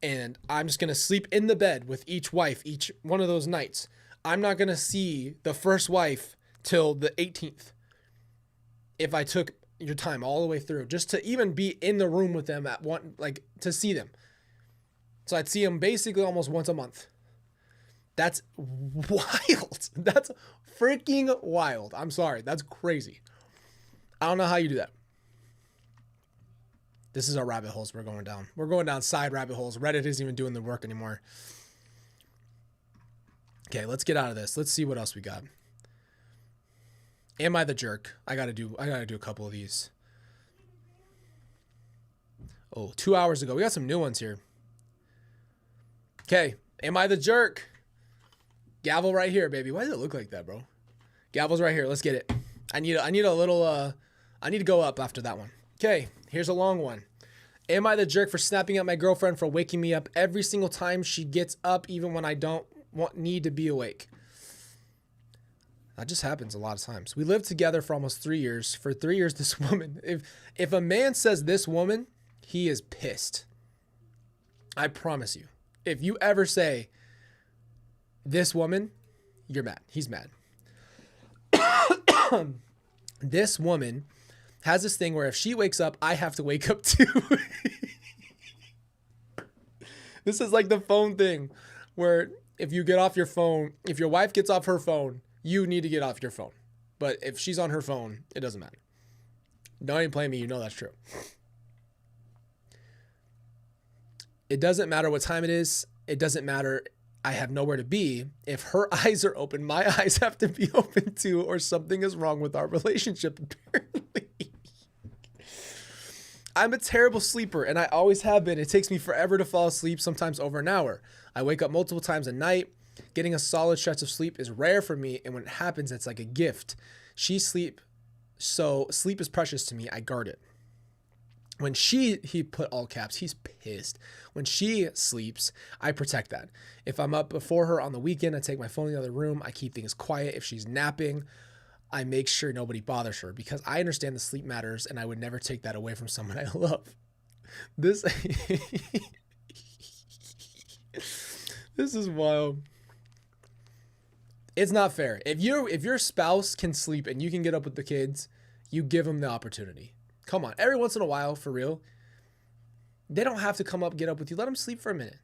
And I'm just going to sleep in the bed with each wife, each one of those nights. I'm not going to see the first wife till the 18th. If I took your time all the way through, just to even be in the room with them at one, like to see them. So I'd see them basically almost once a month. That's wild. That's freaking wild. I'm sorry. That's crazy. I don't know how you do that. This is our rabbit holes we're going down. We're going down side rabbit holes. Reddit isn't even doing the work anymore. Okay, let's get out of this. Let's see what else we got. Am I the jerk? I gotta do a couple of these. Oh, 2 hours ago. We got some new ones here. Okay, am I the jerk? Gavel right here, baby. Why does it look like that, bro? Gavel's right here. Let's get it. I need a little I need to go up after that one. Okay, here's a long one. Am I the jerk for snapping at my girlfriend for waking me up every single time she gets up, even when I don't need to be awake? That just happens a lot of times. We lived together for almost 3 years. For 3 years, this woman, if a man says this woman, he is pissed. I promise you. If you ever say this woman, you're mad. He's mad. This woman has this thing where if she wakes up, I have to wake up too. This is like the phone thing where if you get off your phone, if your wife gets off her phone, you need to get off your phone. But if she's on her phone, it doesn't matter. Don't even play me. You know that's true. It doesn't matter what time it is. It doesn't matter. I have nowhere to be. If her eyes are open, my eyes have to be open too, or something is wrong with our relationship, apparently. I'm a terrible sleeper, and I always have been. It takes me forever to fall asleep, sometimes over an hour. I wake up multiple times a night. Getting a solid stretch of sleep is rare for me, and when it happens, it's like a gift. So sleep is precious to me. I guard it. When he put all caps, he's pissed. When she sleeps, I protect that. If I'm up before her on the weekend, I take my phone in the other room. I keep things quiet. If she's napping, I make sure nobody bothers her because I understand the sleep matters and I would never take that away from someone I love. This is wild. It's not fair. If your spouse can sleep and you can get up with the kids, you give them the opportunity. Come on, every once in a while, for real. They don't have to come up, get up with you. Let them sleep for a minute.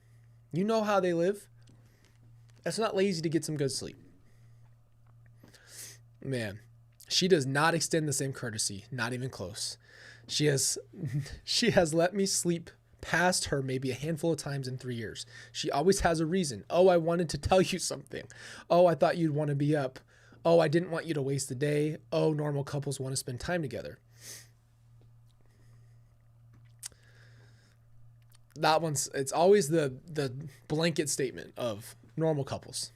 You know how they live. It's not lazy to get some good sleep. Man, she does not extend the same courtesy, not even close. She has let me sleep past her maybe a handful of times in 3 years. She always has a reason. Oh, I wanted to tell you something. Oh, I thought you'd want to be up. Oh, I didn't want you to waste the day. Oh, normal couples want to spend time together. It's always the blanket statement of normal couples,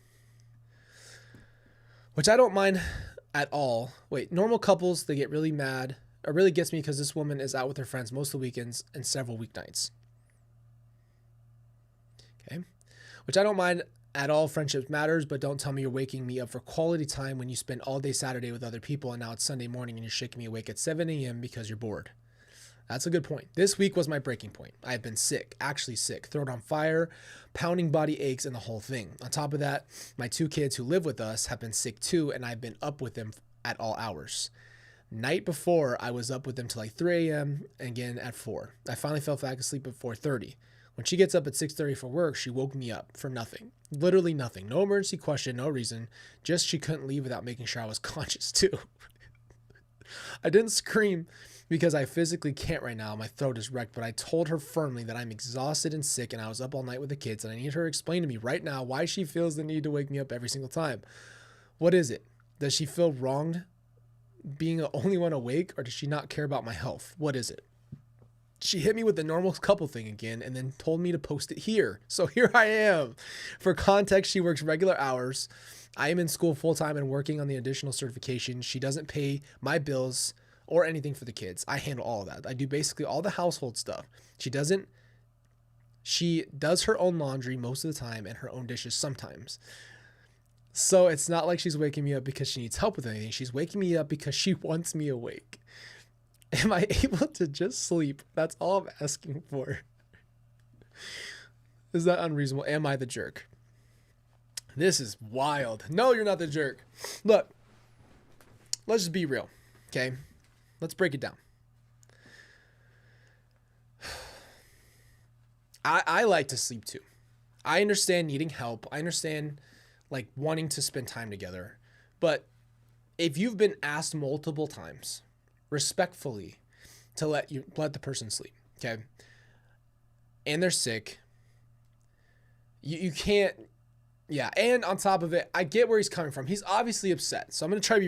which I don't mind at all. Wait, normal couples, they get really mad. It really gets me because this woman is out with her friends most of the weekends and several weeknights. Okay. Which I don't mind at all. Friendships matters, but don't tell me you're waking me up for quality time when you spend all day Saturday with other people and now it's Sunday morning and you're shaking me awake at 7 a.m. because you're bored. That's a good point. This week was my breaking point. I've been sick, actually sick, throat on fire, pounding body aches, and the whole thing. On top of that, my 2 kids who live with us have been sick too, and I've been up with them at all hours. Night before, I was up with them till like 3 a.m. and again at 4. I finally fell back asleep at 4:30. When she gets up at 6:30 for work, she woke me up for nothing. Literally nothing. No emergency question, no reason. Just she couldn't leave without making sure I was conscious too. I didn't scream because I physically can't right now. My throat is wrecked, but I told her firmly that I'm exhausted and sick and I was up all night with the kids and I need her to explain to me right now why she feels the need to wake me up every single time. What is it? Does she feel wronged being the only one awake, or does she not care about my health? What is it? She hit me with the normal couple thing again and then told me to post it here. So here I am. For context, she works regular hours. I am in school full-time and working on the additional certification. She doesn't pay my bills or anything for the kids. I handle all of that. I do basically all the household stuff. She does her own laundry most of the time and her own dishes sometimes. So it's not like she's waking me up because she needs help with anything. She's waking me up because she wants me awake. Am I able to just sleep? That's all I'm asking for. Is that unreasonable? Am I the jerk? This is wild. No, you're not the jerk. Look, let's just be real, okay? Let's break it down. I like to sleep too. I understand needing help. I understand like wanting to spend time together. But if you've been asked multiple times, respectfully, to let the person sleep, okay? And they're sick, you can't. Yeah, and on top of it, I get where he's coming from. He's obviously upset. So I'm going to try to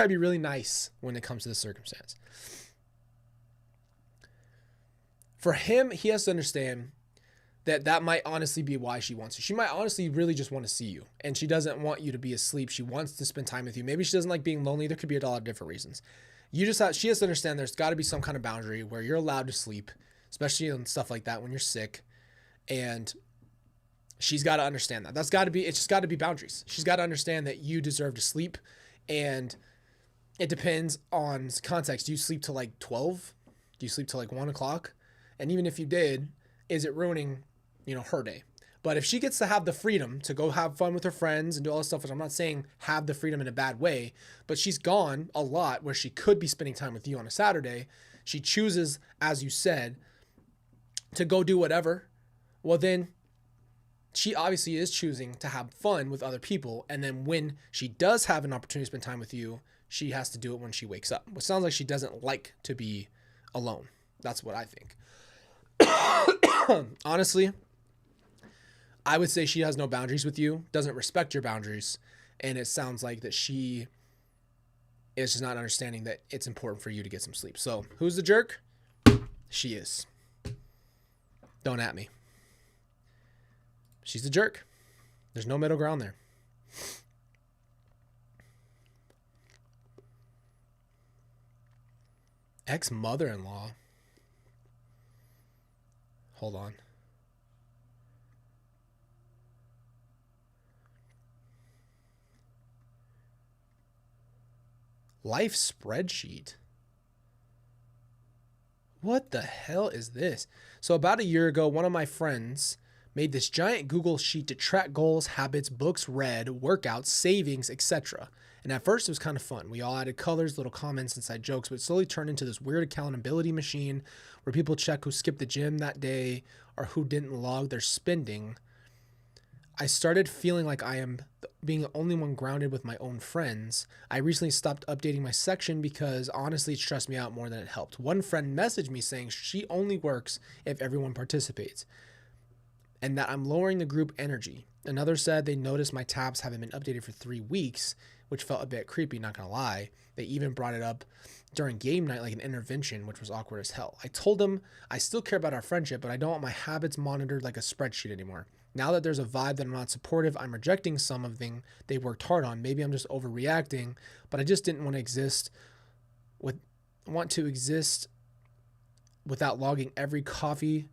be really nice when it comes to this circumstance. For him, he has to understand that might honestly be why she wants you. She might honestly really just want to see you, and she doesn't want you to be asleep. She wants to spend time with you. Maybe she doesn't like being lonely. There could be a lot of different reasons. She has to understand there's got to be some kind of boundary where you're allowed to sleep, especially on stuff like that when you're sick, and she's got to understand that. It's just got to be boundaries. She's got to understand that you deserve to sleep, and it depends on context. Do you sleep till like 12? Do you sleep till like 1 o'clock? And even if you did, is it ruining, her day? But if she gets to have the freedom to go have fun with her friends and do all this stuff, which I'm not saying have the freedom in a bad way, but she's gone a lot where she could be spending time with you on a Saturday. She chooses, as you said, to go do whatever. Well, then she obviously is choosing to have fun with other people. And then when she does have an opportunity to spend time with you, she has to do it when she wakes up, which sounds like she doesn't like to be alone. That's what I think. Honestly, I would say she has no boundaries with you, doesn't respect your boundaries. And it sounds like that she is just not understanding that it's important for you to get some sleep. So who's the jerk? She is. Don't at me. She's the jerk. There's no middle ground there. Ex-mother-in-law. Hold on. Life spreadsheet. What the hell is this? So about a year ago, one of my friends Made this giant Google sheet to track goals, habits, books read, workouts, savings, etc. And at first it was kind of fun. We all added colors, little comments, inside jokes, but it slowly turned into this weird accountability machine where people check who skipped the gym that day or who didn't log their spending. I started feeling like I am being the only one grounded with my own friends. I recently stopped updating my section because honestly it stressed me out more than it helped. One friend messaged me saying she only works if everyone participates and that I'm lowering the group energy. Another said they noticed my tabs haven't been updated for 3 weeks, which felt a bit creepy, not gonna lie. They even brought it up during game night like an intervention, which was awkward as hell. I told them I still care about our friendship, but I don't want my habits monitored like a spreadsheet anymore. Now that there's a vibe that I'm not supportive, I'm rejecting something they worked hard on. Maybe I'm just overreacting, but I just didn't want to exist without logging every coffee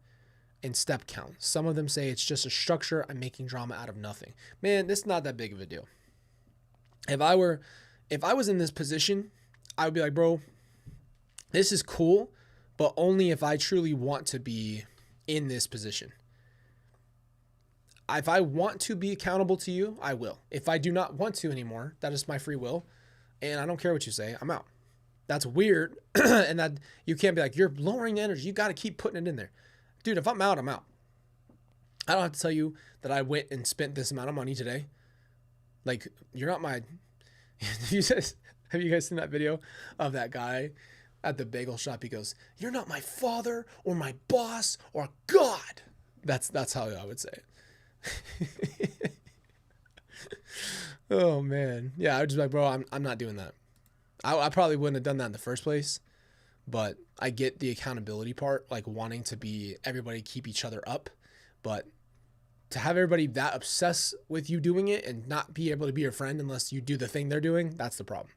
and step count. Some of them say it's just a structure. I'm making drama out of nothing. Man, this is not that big of a deal. If I was in this position, I would be like, bro, this is cool, but only if I truly want to be in this position. If I want to be accountable to you, I will. If I do not want to anymore, that is my free will, and I don't care what you say, I'm out. That's weird, and that you can't be like, you're lowering the energy. You got to keep putting it in there. Dude, if I'm out, I'm out. I don't have to tell you that I went and spent this amount of money today. Like, you're not my... Have you guys seen that video of that guy at the bagel shop? He goes, you're not my father or my boss or God. That's how I would say it. Oh, man. Yeah, I would just be like, bro, I'm not doing that. I probably wouldn't have done that in the first place. But I get the accountability part, like wanting to be everybody keep each other up. But to have everybody that obsessed with you doing it and not be able to be your friend unless you do the thing they're doing, that's the problem.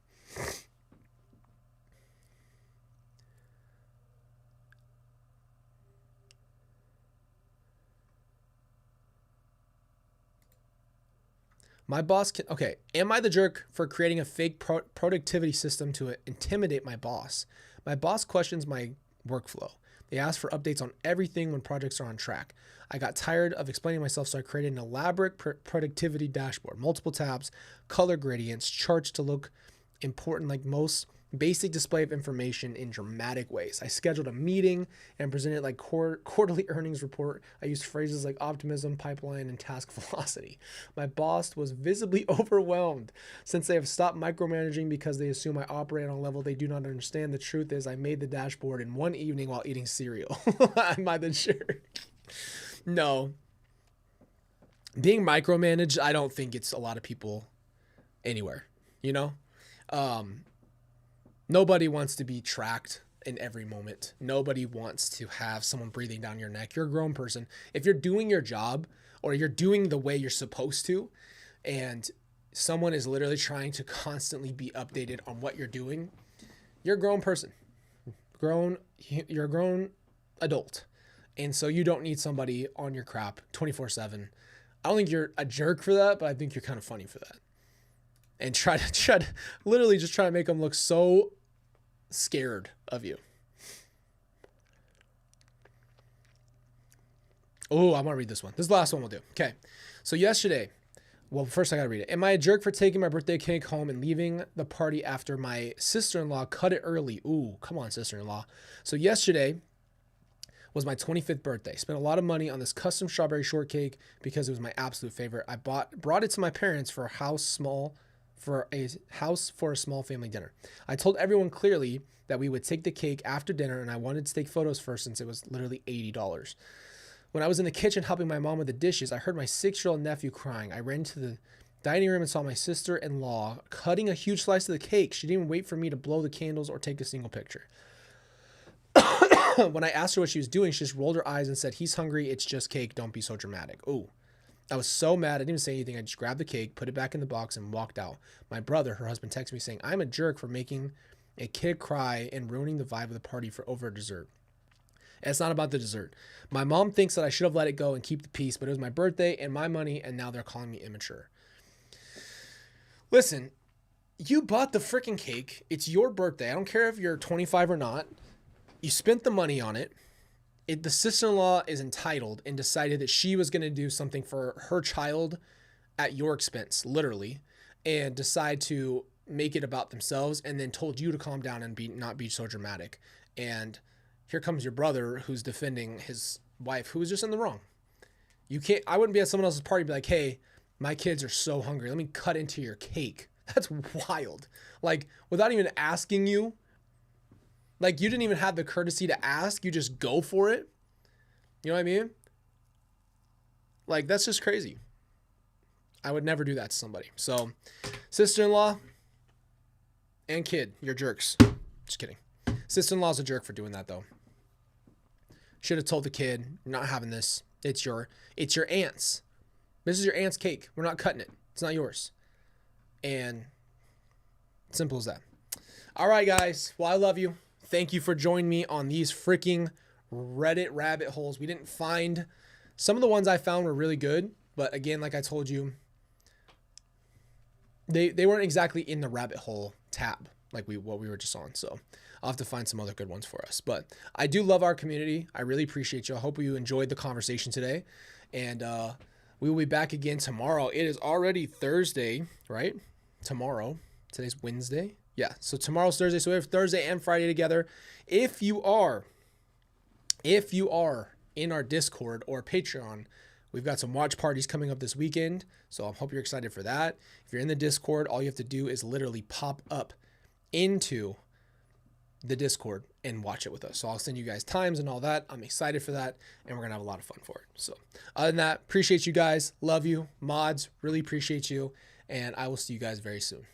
My boss can, okay, am I the jerk for creating a fake productivity system to intimidate my boss? My boss questions my workflow. They ask for updates on everything when projects are on track. I got tired of explaining myself, so I created an elaborate productivity dashboard, multiple tabs, color gradients, charts to look important like most basic display of information in dramatic ways. I scheduled a meeting and presented like quarterly earnings report. I used phrases like optimism, pipeline, and task velocity. My boss was visibly overwhelmed since they have stopped micromanaging because they assume I operate on a level they do not understand. The truth is I made the dashboard in one evening while eating cereal. Am I the jerk? No. Being micromanaged, I don't think it's a lot of people anywhere, you know? Nobody wants to be tracked in every moment. Nobody wants to have someone breathing down your neck. You're a grown person. If you're doing your job or you're doing the way you're supposed to, and someone is literally trying to constantly be updated on what you're doing, you're a grown person. You're a grown adult. And so you don't need somebody on your crap 24/7. I don't think you're a jerk for that, but I think you're kind of funny for that. And try to literally just try to make them look so scared of you. Oh, I'm gonna read this one. This is the last one we'll do. Okay. So yesterday, well, first I gotta read it. Am I a jerk for taking my birthday cake home and leaving the party after my sister-in-law cut it early? Ooh, come on, sister-in-law. So yesterday was my 25th birthday. Spent a lot of money on this custom strawberry shortcake because it was my absolute favorite. I brought it to my parents for a small family dinner. I told everyone clearly that we would take the cake after dinner, and I wanted to take photos first since it was literally $80. When I was in the kitchen helping my mom with the dishes, I heard my 6-year-old nephew crying. I ran to the dining room and saw my sister-in-law cutting a huge slice of the cake. She didn't even wait for me to blow the candles or take a single picture. When I asked her what she was doing, she just rolled her eyes and said, "He's hungry. It's just cake. Don't be so dramatic." Ooh. I was so mad. I didn't even say anything. I just grabbed the cake, put it back in the box, and walked out. My brother, her husband, texted me saying, "I'm a jerk for making a kid cry and ruining the vibe of the party for over a dessert." And it's not about the dessert. My mom thinks that I should have let it go and keep the peace, but it was my birthday and my money, and now they're calling me immature. Listen, you bought the freaking cake. It's your birthday. I don't care if you're 25 or not. You spent the money on it. the sister-in-law is entitled and decided that she was going to do something for her child at your expense, literally, and decide to make it about themselves, and then told you to calm down and not be so dramatic. And here comes your brother who's defending his wife, who was just in the wrong. You can't. I wouldn't be at someone else's party and be like, hey, my kids are so hungry, let me cut into your cake. That's wild. Like, without even asking you. Like, you didn't even have the courtesy to ask. You just go for it. You know what I mean? Like, that's just crazy. I would never do that to somebody. So, sister-in-law and kid, you're jerks. Just kidding. Sister-in-law's a jerk for doing that, though. Should have told the kid, you're not having this. It's your aunt's. This is your aunt's cake. We're not cutting it. It's not yours. And simple as that. All right, guys. Well, I love you. Thank you for joining me on these freaking Reddit rabbit holes. We didn't find... Some of the ones I found were really good. But again, like I told you, they weren't exactly in the rabbit hole tab like what we were just on. So I'll have to find some other good ones for us. But I do love our community. I really appreciate you. I hope you enjoyed the conversation today. And we will be back again tomorrow. It is already Thursday, right? Tomorrow. Today's Wednesday. Yeah, so tomorrow's Thursday. So we have Thursday and Friday together. If you are in our Discord or Patreon, we've got some watch parties coming up this weekend. So I hope you're excited for that. If you're in the Discord, all you have to do is literally pop up into the Discord and watch it with us. So I'll send you guys times and all that. I'm excited for that, and we're going to have a lot of fun for it. So other than that, appreciate you guys. Love you. Mods, really appreciate you. And I will see you guys very soon.